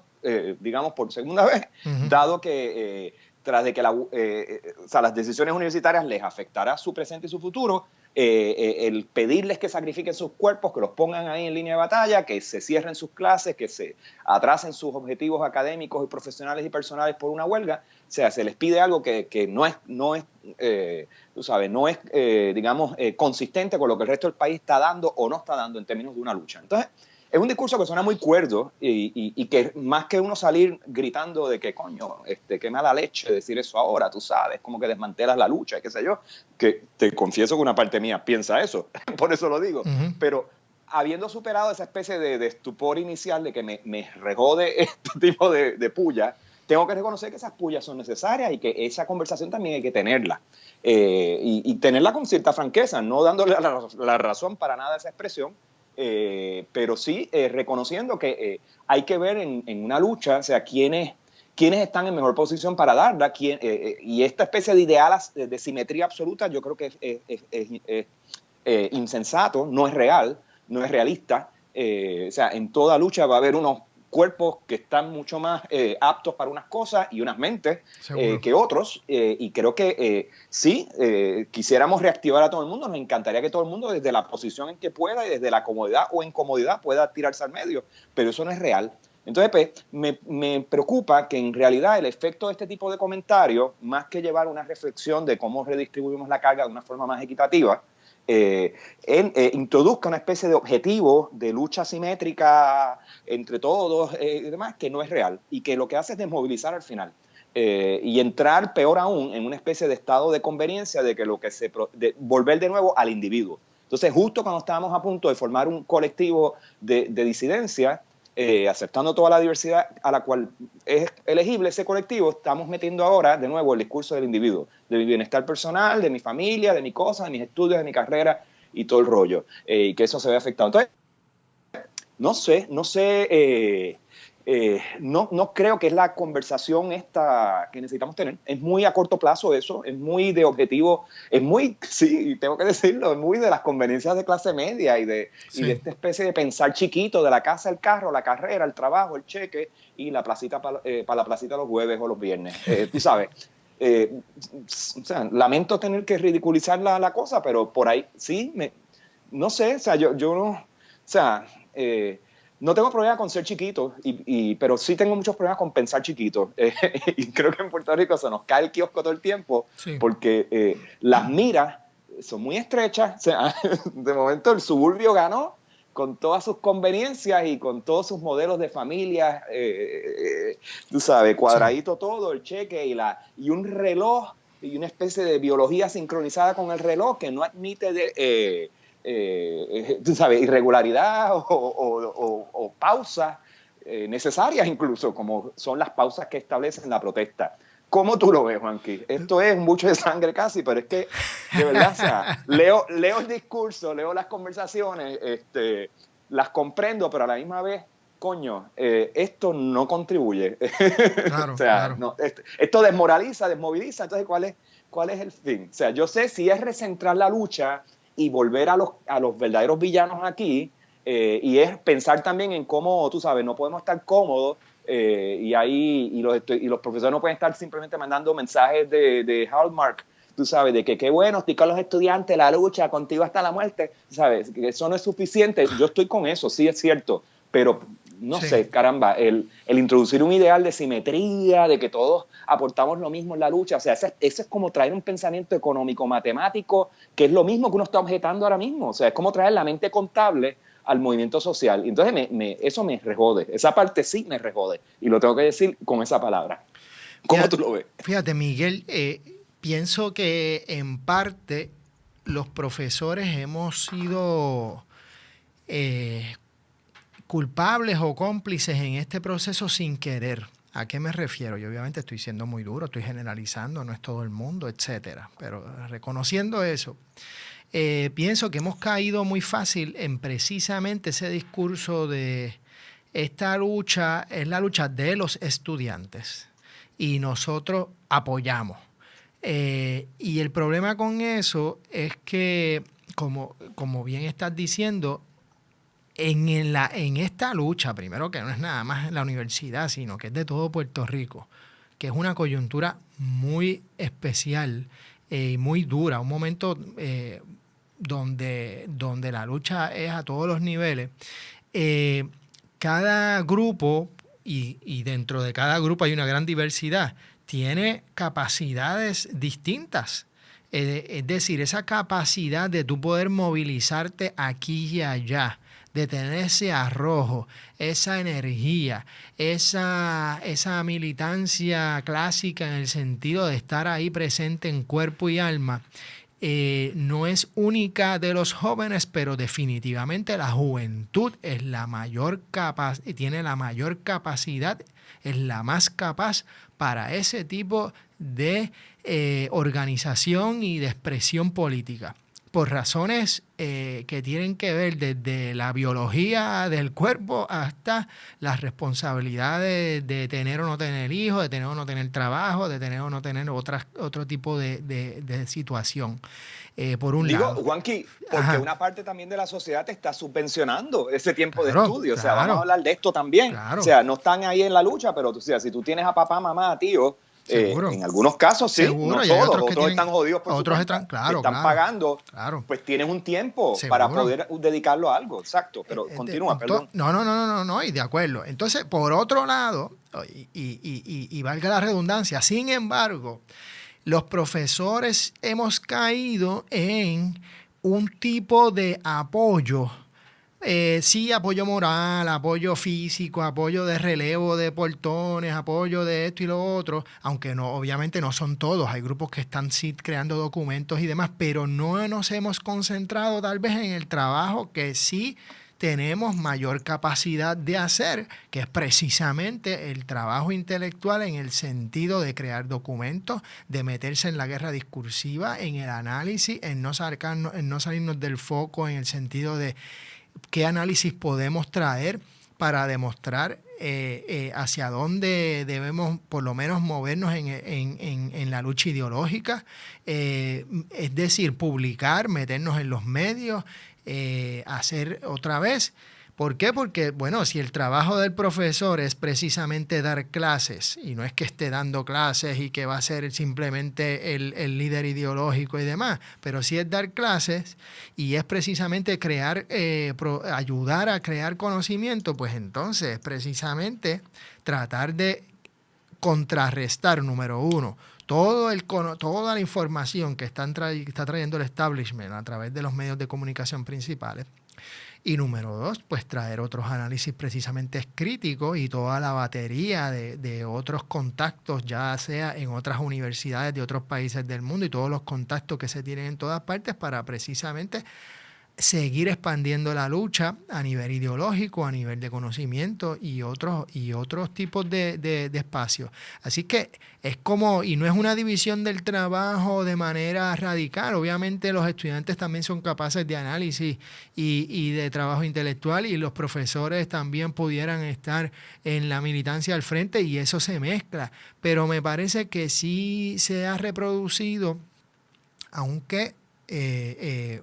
digamos, por segunda vez, dado que tras de que o sea, las decisiones universitarias les afectará su presente y su futuro, el pedirles que sacrifiquen sus cuerpos, que los pongan ahí en línea de batalla, que se cierren sus clases, que se atrasen sus objetivos académicos y profesionales y personales por una huelga. O sea, se les pide algo que no es tú sabes, no es, digamos, consistente con lo que el resto del país está dando o no está dando en términos de una lucha. Entonces, es un discurso que suena muy cuerdo y que más que uno salir gritando de que, coño, qué mala leche decir eso ahora, tú sabes, como que desmantelas la lucha y qué sé yo, que te confieso que una parte mía piensa eso, por eso lo digo, pero habiendo superado esa especie de estupor inicial de que me rejode este tipo de puya, tengo que reconocer que esas pullas son necesarias y que esa conversación también hay que tenerla. Y tenerla con cierta franqueza, no dándole la razón para nada a esa expresión, pero sí reconociendo que hay que ver en una lucha, o sea, quiénes están en mejor posición para darla, y esta especie de ideal de simetría absoluta yo creo que es insensato, no es real, no es realista. O sea, en toda lucha va a haber unos cuerpos que están mucho más aptos para unas cosas y unas mentes que otros, y creo que sí, quisiéramos reactivar a todo el mundo, nos encantaría que todo el mundo desde la posición en que pueda y desde la comodidad o incomodidad pueda tirarse al medio, pero eso no es real. Entonces, pues, me preocupa que en realidad el efecto de este tipo de comentarios, más que llevar una reflexión de cómo redistribuimos la carga de una forma más equitativa, introduzca una especie de objetivo de lucha simétrica entre todos y demás, que no es real y que lo que hace es desmovilizar al final y entrar, peor aún, en una especie de estado de conveniencia de que volver de nuevo al individuo. Entonces, justo cuando estábamos a punto de formar un colectivo de disidencia, aceptando toda la diversidad a la cual es elegible ese colectivo, estamos metiendo ahora de nuevo el discurso del individuo, de mi bienestar personal, de mi familia, de mi cosa, de mis estudios, de mi carrera y todo el rollo, y que eso se ve afectado. Entonces, no creo que es la conversación esta que necesitamos tener. Es muy a corto plazo eso, es muy de objetivo, es muy, sí, tengo que decirlo, es muy de las conveniencias de clase media y de esta especie de pensar chiquito, de la casa, el carro, la carrera, el trabajo, el cheque y la placita para la placita los jueves o los viernes. Tú sabes, o sea, lamento tener que ridiculizar la cosa, pero por ahí sí, no sé, o sea, yo no, o sea, no tengo problema con ser chiquito, pero sí tengo muchos problemas con pensar chiquito. Y creo que en Puerto Rico se nos cae el kiosco todo el tiempo, porque las miras son muy estrechas. O sea, de momento el suburbio ganó con todas sus conveniencias y con todos sus modelos de familia, tú sabes, cuadradito todo, el cheque y un reloj y una especie de biología sincronizada con el reloj que no admite tú sabes, irregularidad o pausas necesarias incluso, como son las pausas que establecen la protesta. ¿Cómo tú lo ves, Juanqui? Esto es un buche de sangre casi, pero es que, de verdad, o sea, leo el discurso, leo las conversaciones, las comprendo, pero a la misma vez, coño, esto no contribuye. Claro, o sea, claro. no, esto desmoraliza, desmoviliza. Entonces, ¿cuál es el fin? O sea, yo sé si es recentrar la lucha y volver a los verdaderos villanos aquí, y es pensar también en cómo, tú sabes, no podemos estar cómodos y los profesores no pueden estar simplemente mandando mensajes de Hallmark, tú sabes, de que qué bueno, estoy con los estudiantes, la lucha, contigo hasta la muerte, sabes, que eso no es suficiente. Yo estoy con eso, sí es cierto, pero no sé, caramba, el introducir un ideal de simetría, de que todos aportamos lo mismo en la lucha, o sea, ese es como traer un pensamiento económico, matemático, que es lo mismo que uno está objetando ahora mismo, o sea, es como traer la mente contable al movimiento social. Entonces eso me rejode, esa parte sí me rejode, y lo tengo que decir con esa palabra. ¿Cómo tú lo ves? Fíjate, Miguel, pienso que en parte los profesores hemos sido culpables o cómplices en este proceso sin querer. ¿A qué me refiero? Yo obviamente estoy siendo muy duro, estoy generalizando, no es todo el mundo, etcétera. Pero reconociendo eso, pienso que hemos caído muy fácil en precisamente ese discurso de esta lucha es la lucha de los estudiantes. y nosotros apoyamos. Y el problema con eso es que, como bien estás diciendo, en esta lucha, primero que no es nada más la universidad, sino que es de todo Puerto Rico, que es una coyuntura muy especial y muy dura, un momento donde la lucha es a todos los niveles. Cada grupo, y dentro de cada grupo hay una gran diversidad, tiene capacidades distintas. Es decir, esa capacidad de tú poder movilizarte aquí y allá, de tener ese arrojo, esa energía, esa militancia clásica en el sentido de estar ahí presente en cuerpo y alma, no es única de los jóvenes, pero definitivamente la juventud es la mayor tiene la mayor capacidad, es la más capaz para ese tipo de organización y de expresión política, por razones que tienen que ver desde la biología del cuerpo hasta las responsabilidades de tener o no tener hijos, de tener o no tener trabajo, de tener o no tener otro tipo de situación. Por un lado. Juanqui, porque Ajá. una parte también de la sociedad te está subvencionando ese tiempo Claro, de estudio. O sea, claro. vamos a hablar de esto también. Claro. O sea, no están ahí en la lucha, pero o sea, si tú tienes a papá, mamá, tío, Seguro. en algunos casos sí, Seguro, no y hay todos, otros que otros tienen- están jodidos por otros su cuenta, están- claro, están claro, pagando, claro. pues tienes un tiempo Seguro. para poder dedicarlo a algo, exacto, pero continúa, perdón. No, y de acuerdo. Entonces, por otro lado, y valga la redundancia, sin embargo, los profesores hemos caído en un tipo de apoyo, sí, apoyo moral, apoyo físico, apoyo de relevo de portones, apoyo de esto y lo otro, aunque no, obviamente no son todos, hay grupos que están sí creando documentos y demás, pero no nos hemos concentrado tal vez en el trabajo que sí tenemos mayor capacidad de hacer, que es precisamente el trabajo intelectual en el sentido de crear documentos, de meterse en la guerra discursiva, en el análisis, en no salirnos del foco en el sentido de qué análisis podemos traer para demostrar hacia dónde debemos por lo menos movernos en la lucha ideológica, es decir, publicar, meternos en los medios, hacer otra vez. ¿Por qué? Porque, bueno, si el trabajo del profesor es precisamente dar clases, y no es que esté dando clases y que va a ser simplemente el líder ideológico y demás, pero si es dar clases y es precisamente ayudar a crear conocimiento, pues entonces precisamente tratar de contrarrestar, número uno, toda la información que está trayendo el establishment a través de los medios de comunicación principales. Y número dos, pues traer otros análisis precisamente críticos y toda la batería de otros contactos, ya sea en otras universidades de otros países del mundo y todos los contactos que se tienen en todas partes para precisamente seguir expandiendo la lucha a nivel ideológico, a nivel de conocimiento y otros tipos de espacios. Así que es como, y no es una división del trabajo de manera radical, obviamente los estudiantes también son capaces de análisis y de trabajo intelectual, y los profesores también pudieran estar en la militancia al frente, y eso se mezcla, pero me parece que sí se ha reproducido, aunque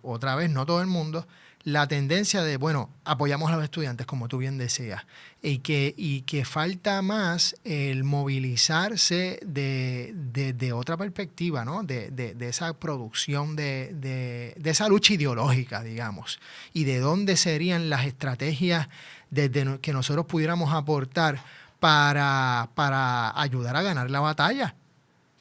otra vez, no todo el mundo, la tendencia de, bueno, apoyamos a los estudiantes, como tú bien decías, y que falta más el movilizarse de otra perspectiva, ¿no? De esa producción, de esa lucha ideológica, digamos, y de dónde serían las estrategias desde que nosotros pudiéramos aportar para ayudar a ganar la batalla.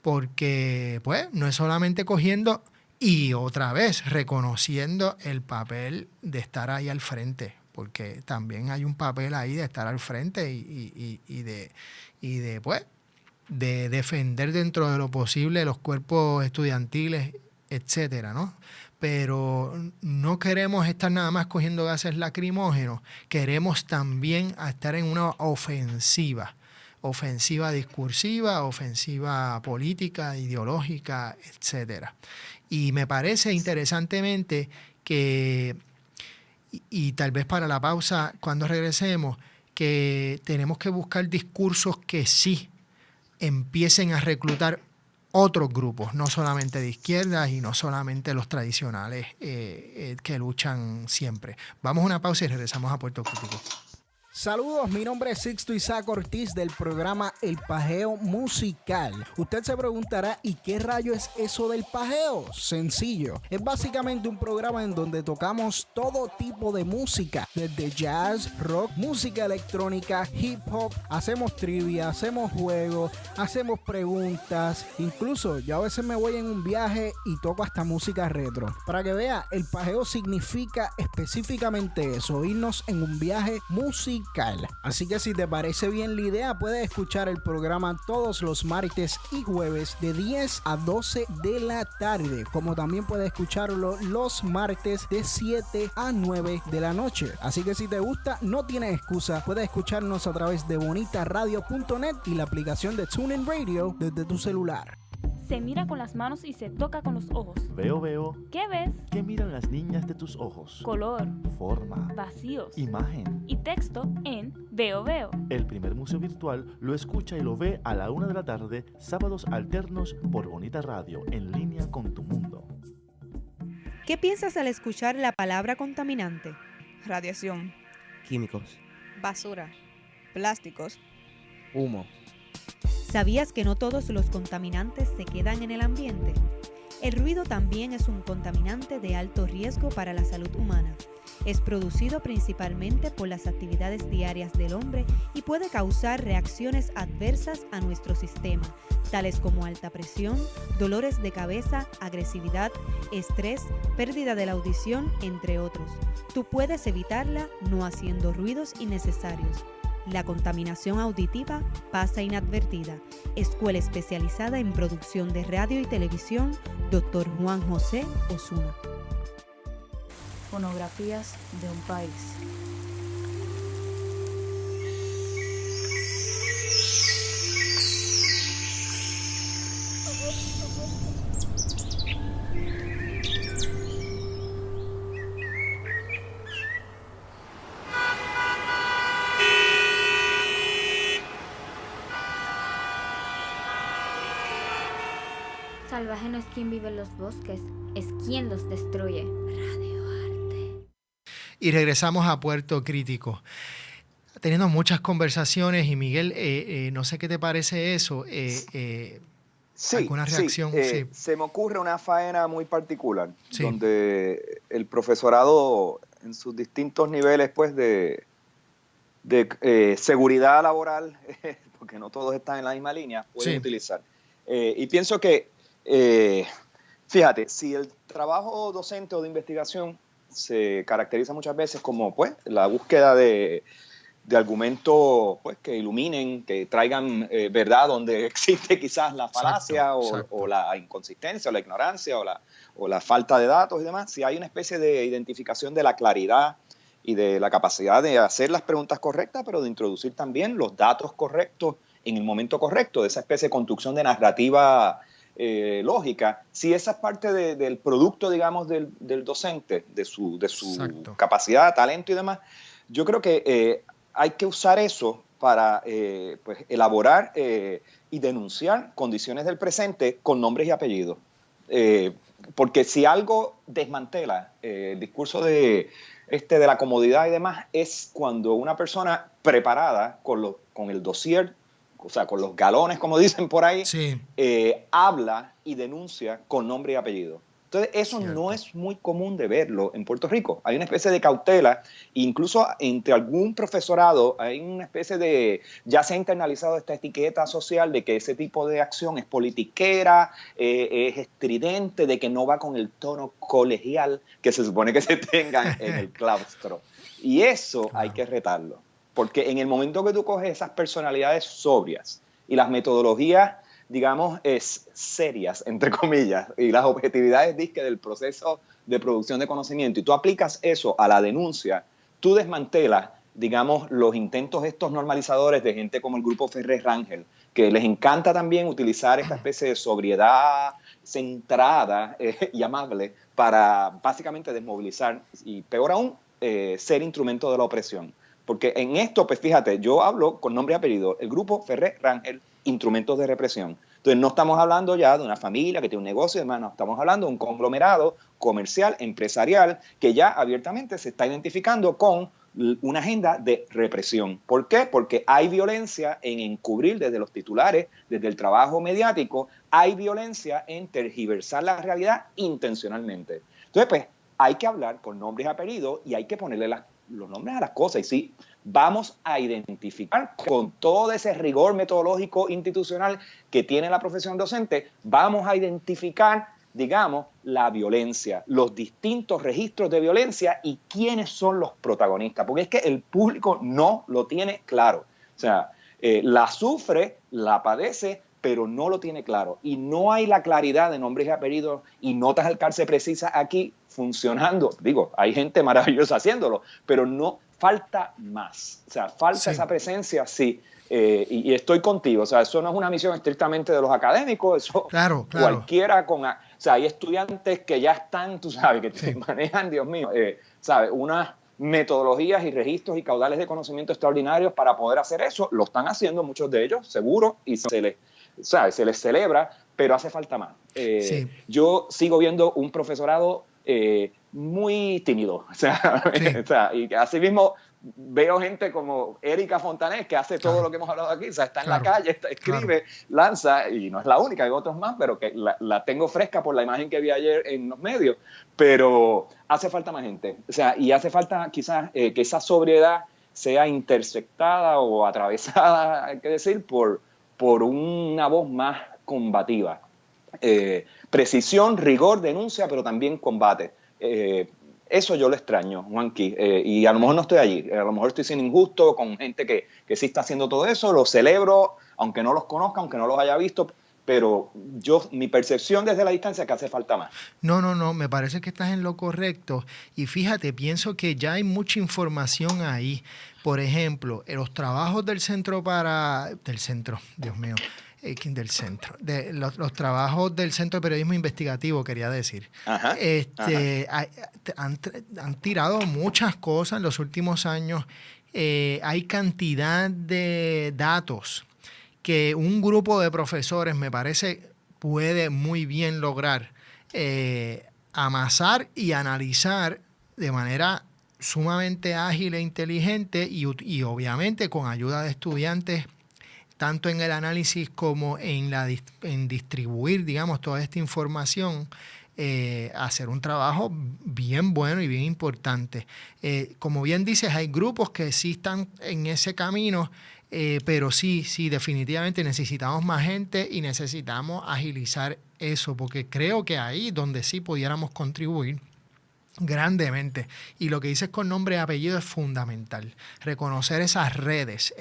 Porque, pues, no es solamente cogiendo y otra vez reconociendo el papel de estar ahí al frente, porque también hay un papel ahí de estar al frente y de defender dentro de lo posible los cuerpos estudiantiles, etcétera, ¿no? Pero no queremos estar nada más cogiendo gases lacrimógenos, queremos también estar en una ofensiva discursiva, ofensiva política, ideológica, etcétera. Y me parece interesantemente que, y tal vez para la pausa, cuando regresemos, que tenemos que buscar discursos que sí empiecen a reclutar otros grupos, no solamente de izquierda y no solamente los tradicionales que luchan siempre. Vamos a una pausa y regresamos a Puerto Crítico. Saludos, mi nombre es Sixto Isaac Ortiz del programa El Pajeo Musical. Usted se preguntará, ¿y qué rayo es eso del pajeo? Sencillo, es básicamente un programa en donde tocamos todo tipo de música, desde jazz, rock, música electrónica, hip hop, hacemos trivia, hacemos juegos, hacemos preguntas, incluso yo a veces me voy en un viaje y toco hasta música retro. Para que vea, el pajeo significa específicamente eso, irnos en un viaje musical. Así que si te parece bien la idea, puedes escuchar el programa todos los martes y jueves de 10 a 12 de la tarde, como también puedes escucharlo los martes de 7 a 9 de la noche. Así que si te gusta, no tienes excusa, puedes escucharnos a través de bonitaradio.net y la aplicación de TuneIn Radio desde tu celular. Se mira con las manos y se toca con los ojos. Veo. ¿Qué ves? ¿Qué miran las niñas de tus ojos? Color, Forma, vacíos imagen y texto en Veo. El primer museo virtual lo escucha y lo ve a la 1 de la tarde, sábados alternos por Bonita Radio, en línea con tu mundo. ¿Qué piensas al escuchar la palabra contaminante? Radiación, químicos, basura, plásticos, humo. ¿Sabías que no todos los contaminantes se quedan en el ambiente? El ruido también es un contaminante de alto riesgo para la salud humana. Es producido principalmente por las actividades diarias del hombre y puede causar reacciones adversas a nuestro sistema, tales como alta presión, dolores de cabeza, agresividad, estrés, pérdida de la audición, entre otros. Tú puedes evitarla no haciendo ruidos innecesarios. La contaminación auditiva pasa inadvertida. Escuela especializada en producción de radio y televisión, Dr. Juan José Osuna. Fonografías de un país. Salvaje no es quien vive en los bosques, es quien los destruye. Radio Arte. Y regresamos a Puerto Crítico. Teniendo muchas conversaciones y Miguel, no sé qué te parece eso. Sí, ¿alguna reacción? Sí. Se me ocurre una faena muy particular, donde el profesorado en sus distintos niveles pues de seguridad laboral, porque no todos están en la misma línea, pueden utilizar. Y pienso que fíjate, si el trabajo docente o de investigación se caracteriza muchas veces como pues la búsqueda de argumentos pues que iluminen, que traigan verdad donde existe quizás la falacia o la inconsistencia o la ignorancia o la falta de datos y demás, si hay una especie de identificación de la claridad y de la capacidad de hacer las preguntas correctas, pero de introducir también los datos correctos en el momento correcto, de esa especie de construcción de narrativa lógica, si esa es parte del producto, digamos, del docente, de su capacidad, talento y demás, yo creo que hay que usar eso para pues, elaborar y denunciar condiciones del presente con nombres y apellidos. Porque si algo desmantela el discurso de la comodidad y demás, es cuando una persona preparada con el dossier, o sea, con los galones, como dicen por ahí, habla y denuncia con nombre y apellido. Entonces, eso no es muy común de verlo en Puerto Rico. Hay una especie de cautela, incluso entre algún profesorado, hay una especie de, ya se ha internalizado esta etiqueta social de que ese tipo de acción es politiquera, es estridente, de que no va con el tono colegial que se supone que se tenga en el claustro. Y eso hay que retarlo. Porque en el momento que tú coges esas personalidades sobrias y las metodologías, digamos, serias, entre comillas, y las objetividades del proceso de producción de conocimiento, y tú aplicas eso a la denuncia, tú desmantelas, digamos, los intentos estos normalizadores de gente como el grupo Ferrer Rangel, que les encanta también utilizar esta especie de sobriedad centrada y amable para básicamente desmovilizar y, peor aún, ser instrumento de la opresión. Porque en esto, pues fíjate, yo hablo con nombre y apellido. El grupo Ferrer Rangel instrumentos de represión. Entonces no estamos hablando ya de una familia que tiene un negocio y demás, no, estamos hablando de un conglomerado comercial, empresarial, que ya abiertamente se está identificando con una agenda de represión. ¿Por qué? Porque hay violencia en encubrir desde los titulares, desde el trabajo mediático, hay violencia en tergiversar la realidad intencionalmente. Entonces, pues, hay que hablar con nombres y apellidos y hay que ponerle los nombres a las cosas. Y sí, vamos a identificar con todo ese rigor metodológico institucional que tiene la profesión docente, vamos a identificar, digamos, la violencia, los distintos registros de violencia y quiénes son los protagonistas, porque es que el público no lo tiene claro. O sea, la sufre, la padece, pero no lo tiene claro. Y no hay la claridad de nombres y apellidos y notas al cárcel precisas aquí funcionando. Digo, hay gente maravillosa haciéndolo, pero no, falta más. O sea, falta esa presencia, sí. Y estoy contigo. O sea, eso no es una misión estrictamente de los académicos, eso cualquiera con... O sea, hay estudiantes que ya están, tú sabes, que manejan, Dios mío, ¿sabes? Unas metodologías y registros y caudales de conocimiento extraordinarios para poder hacer eso. Lo están haciendo muchos de ellos, seguro, y se les celebra, pero hace falta más. Yo sigo viendo un profesorado muy tímido. O sea, y así mismo veo gente como Erika Fontanés, que hace todo lo que hemos hablado aquí. O sea, está en la calle, escribe, lanza, y no es la única, hay otros más, pero que la tengo fresca por la imagen que vi ayer en los medios. Pero hace falta más gente. O sea, y hace falta quizás que esa sobriedad sea intersectada o atravesada, hay que decir, por una voz más combativa. Precisión, rigor, denuncia, pero también combate. Eso yo lo extraño, Juanqui, y a lo mejor no estoy allí, a lo mejor estoy siendo injusto con gente que sí está haciendo todo eso, lo celebro, aunque no los conozca, aunque no los haya visto, pero mi percepción desde la distancia es que hace falta más. No, me parece que estás en lo correcto. Y fíjate, pienso que ya hay mucha información ahí. Por ejemplo, en los trabajos del centro los trabajos del Centro de Periodismo Investigativo, quería decir. Han tirado muchas cosas en los últimos años. Hay cantidad de datos que un grupo de profesores, me parece, puede muy bien lograr amasar y analizar de manera sumamente ágil e inteligente y obviamente con ayuda de estudiantes, tanto en el análisis como en distribuir, digamos, toda esta información, hacer un trabajo bien bueno y bien importante. Como bien dices, hay grupos que sí están en ese camino, pero sí, definitivamente necesitamos más gente y necesitamos agilizar eso, porque creo que ahí donde sí pudiéramos contribuir grandemente. Y lo que dices con nombre y apellido es fundamental. Reconocer esas redes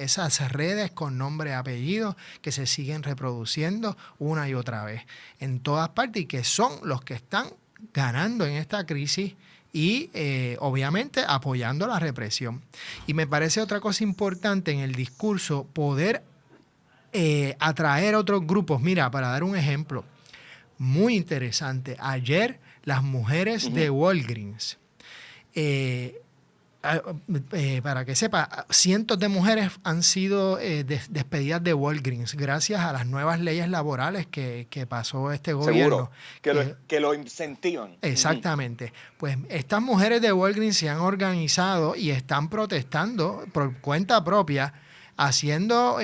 con nombre y apellido que se siguen reproduciendo una y otra vez en todas partes y que son los que están ganando en esta crisis y obviamente apoyando la represión. Y me parece otra cosa importante en el discurso poder atraer otros grupos. Mira, para dar un ejemplo muy interesante, ayer las mujeres de Walgreens, para que sepa, cientos de mujeres han sido despedidas de Walgreens gracias a las nuevas leyes laborales que pasó este gobierno. Seguro, que lo incentivan. Exactamente. Pues estas mujeres de Walgreens se han organizado y están protestando por cuenta propia, haciendo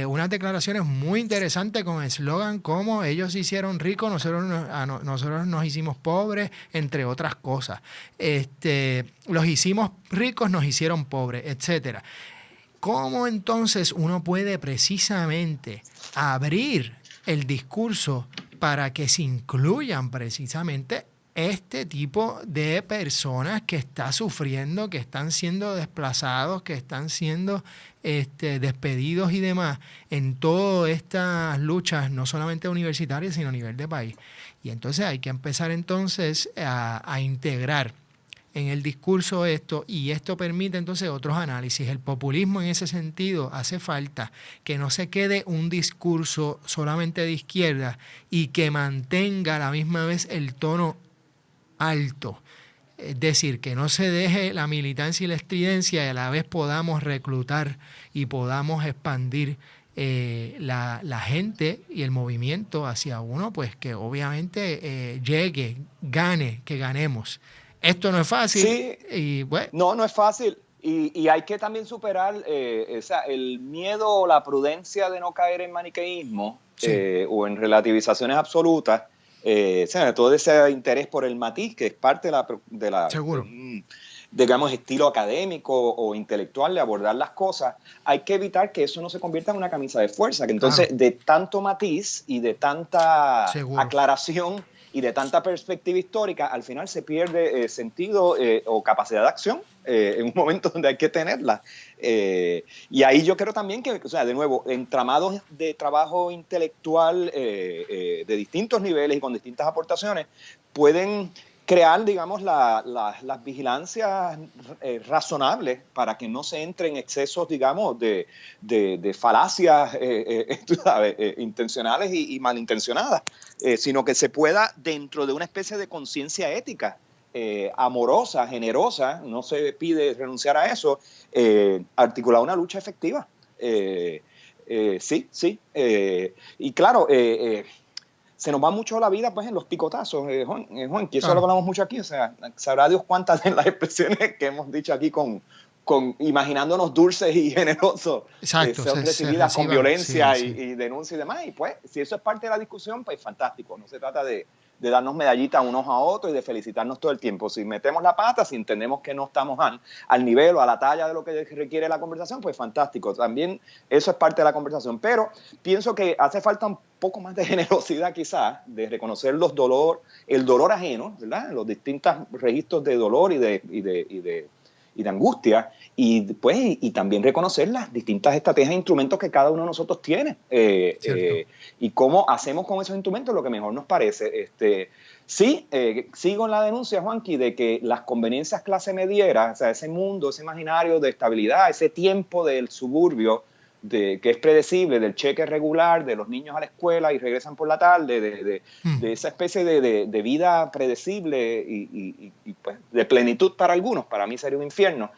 unas declaraciones muy interesantes con eslogan como ellos se hicieron ricos, nosotros nos hicimos pobres, entre otras cosas. Los hicimos ricos, nos hicieron pobres, etcétera. ¿Cómo entonces uno puede precisamente abrir el discurso para que se incluyan precisamente este tipo de personas que está sufriendo, que están siendo desplazados, que están siendo despedidos y demás en todas estas luchas, no solamente universitarias, sino a nivel de país? Y entonces hay que empezar entonces a integrar en el discurso esto, y esto permite entonces otros análisis. El populismo en ese sentido hace falta que no se quede un discurso solamente de izquierda y que mantenga a la misma vez el tono alto. Es decir, que no se deje la militancia y la estridencia y a la vez podamos reclutar y podamos expandir la gente y el movimiento hacia uno, pues que obviamente llegue, gane, que ganemos. Esto no es fácil. Sí, y bueno. No es fácil. Y hay que también superar el miedo o la prudencia de no caer en maniqueísmo, sí, o en relativizaciones absolutas. Todo ese interés por el matiz, que es parte de la Seguro. Digamos, estilo académico o intelectual de abordar las cosas, hay que evitar que eso no se convierta en una camisa de fuerza, que entonces de tanto matiz y de tanta aclaración y de tanta perspectiva histórica, al final se pierde sentido o capacidad de acción en un momento donde hay que tenerla. Y ahí yo creo también que, o sea, de nuevo, entramados de trabajo intelectual de distintos niveles y con distintas aportaciones, pueden crear, digamos, las vigilancias razonables para que no se entre en excesos, digamos, de falacias tú sabes, intencionales y malintencionadas, sino que se pueda, dentro de una especie de conciencia ética amorosa, generosa, no se pide renunciar a eso, articular una lucha efectiva. Sí. Y claro, se nos va mucho la vida pues en los picotazos, Juan, que eso lo hablamos mucho aquí, o sea, sabrá Dios cuántas de las expresiones que hemos dicho aquí con imaginándonos dulces y generosos, exacto, son recibidas con violencia y denuncia y demás, y pues si eso es parte de la discusión, pues fantástico, no se trata de darnos medallitas unos a otros y de felicitarnos todo el tiempo. Si metemos la pata, si entendemos que no estamos al nivel o a la talla de lo que requiere la conversación, pues fantástico. También eso es parte de la conversación. Pero pienso que hace falta un poco más de generosidad quizás, de reconocer el dolor ajeno, ¿verdad? Los distintos registros de dolor y de angustia, y también reconocer las distintas estrategias e instrumentos que cada uno de nosotros tiene, y cómo hacemos con esos instrumentos lo que mejor nos parece. Sigo en la denuncia, Juanqui, de que las conveniencias clase mediera, o sea, ese mundo, ese imaginario de estabilidad, ese tiempo del suburbio, que es predecible, del cheque regular, de los niños a la escuela y regresan por la tarde, de esa especie de vida predecible y pues, de plenitud para algunos, para mí sería un infierno,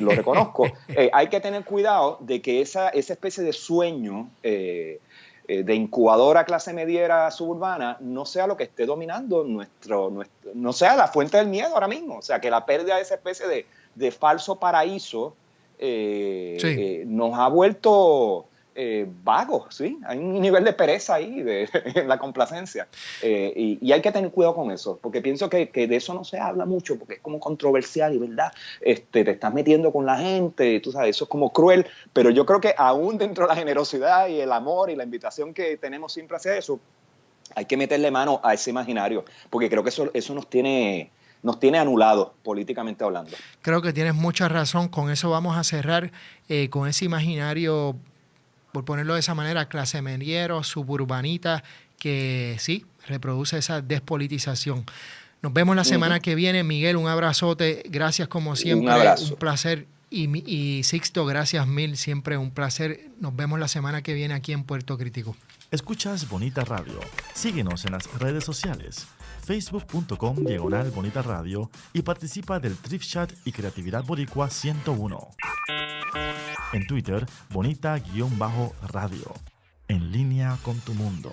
lo reconozco. Hay que tener cuidado de que esa especie de sueño de incubadora clase mediera suburbana no sea lo que esté dominando no sea la fuente del miedo ahora mismo, o sea, que la pérdida de esa especie de falso paraíso nos ha vuelto vagos, ¿sí? Hay un nivel de pereza ahí, en la complacencia. Y hay que tener cuidado con eso, porque pienso que de eso no se habla mucho, porque es como controversial y, ¿verdad? Te estás metiendo con la gente, tú sabes, eso es como cruel, pero yo creo que aún dentro de la generosidad y el amor y la invitación que tenemos siempre hacia eso, hay que meterle mano a ese imaginario, porque creo que eso nos tiene anulados políticamente hablando. Creo que tienes mucha razón. Con eso vamos a cerrar, con ese imaginario, por ponerlo de esa manera, clase mediero, suburbanita, que sí, reproduce esa despolitización. Nos vemos la semana que viene. Miguel, un abrazote. Gracias como siempre. Un placer. Y Sixto, gracias mil. Siempre un placer. Nos vemos la semana que viene aquí en Puerto Crítico. Escuchas Bonita Radio. Síguenos en las redes sociales. Facebook.com/Bonita Radio y participa del Thrift Chat y Creatividad Boricua 101. En Twitter, Bonita-Radio. En línea con tu mundo.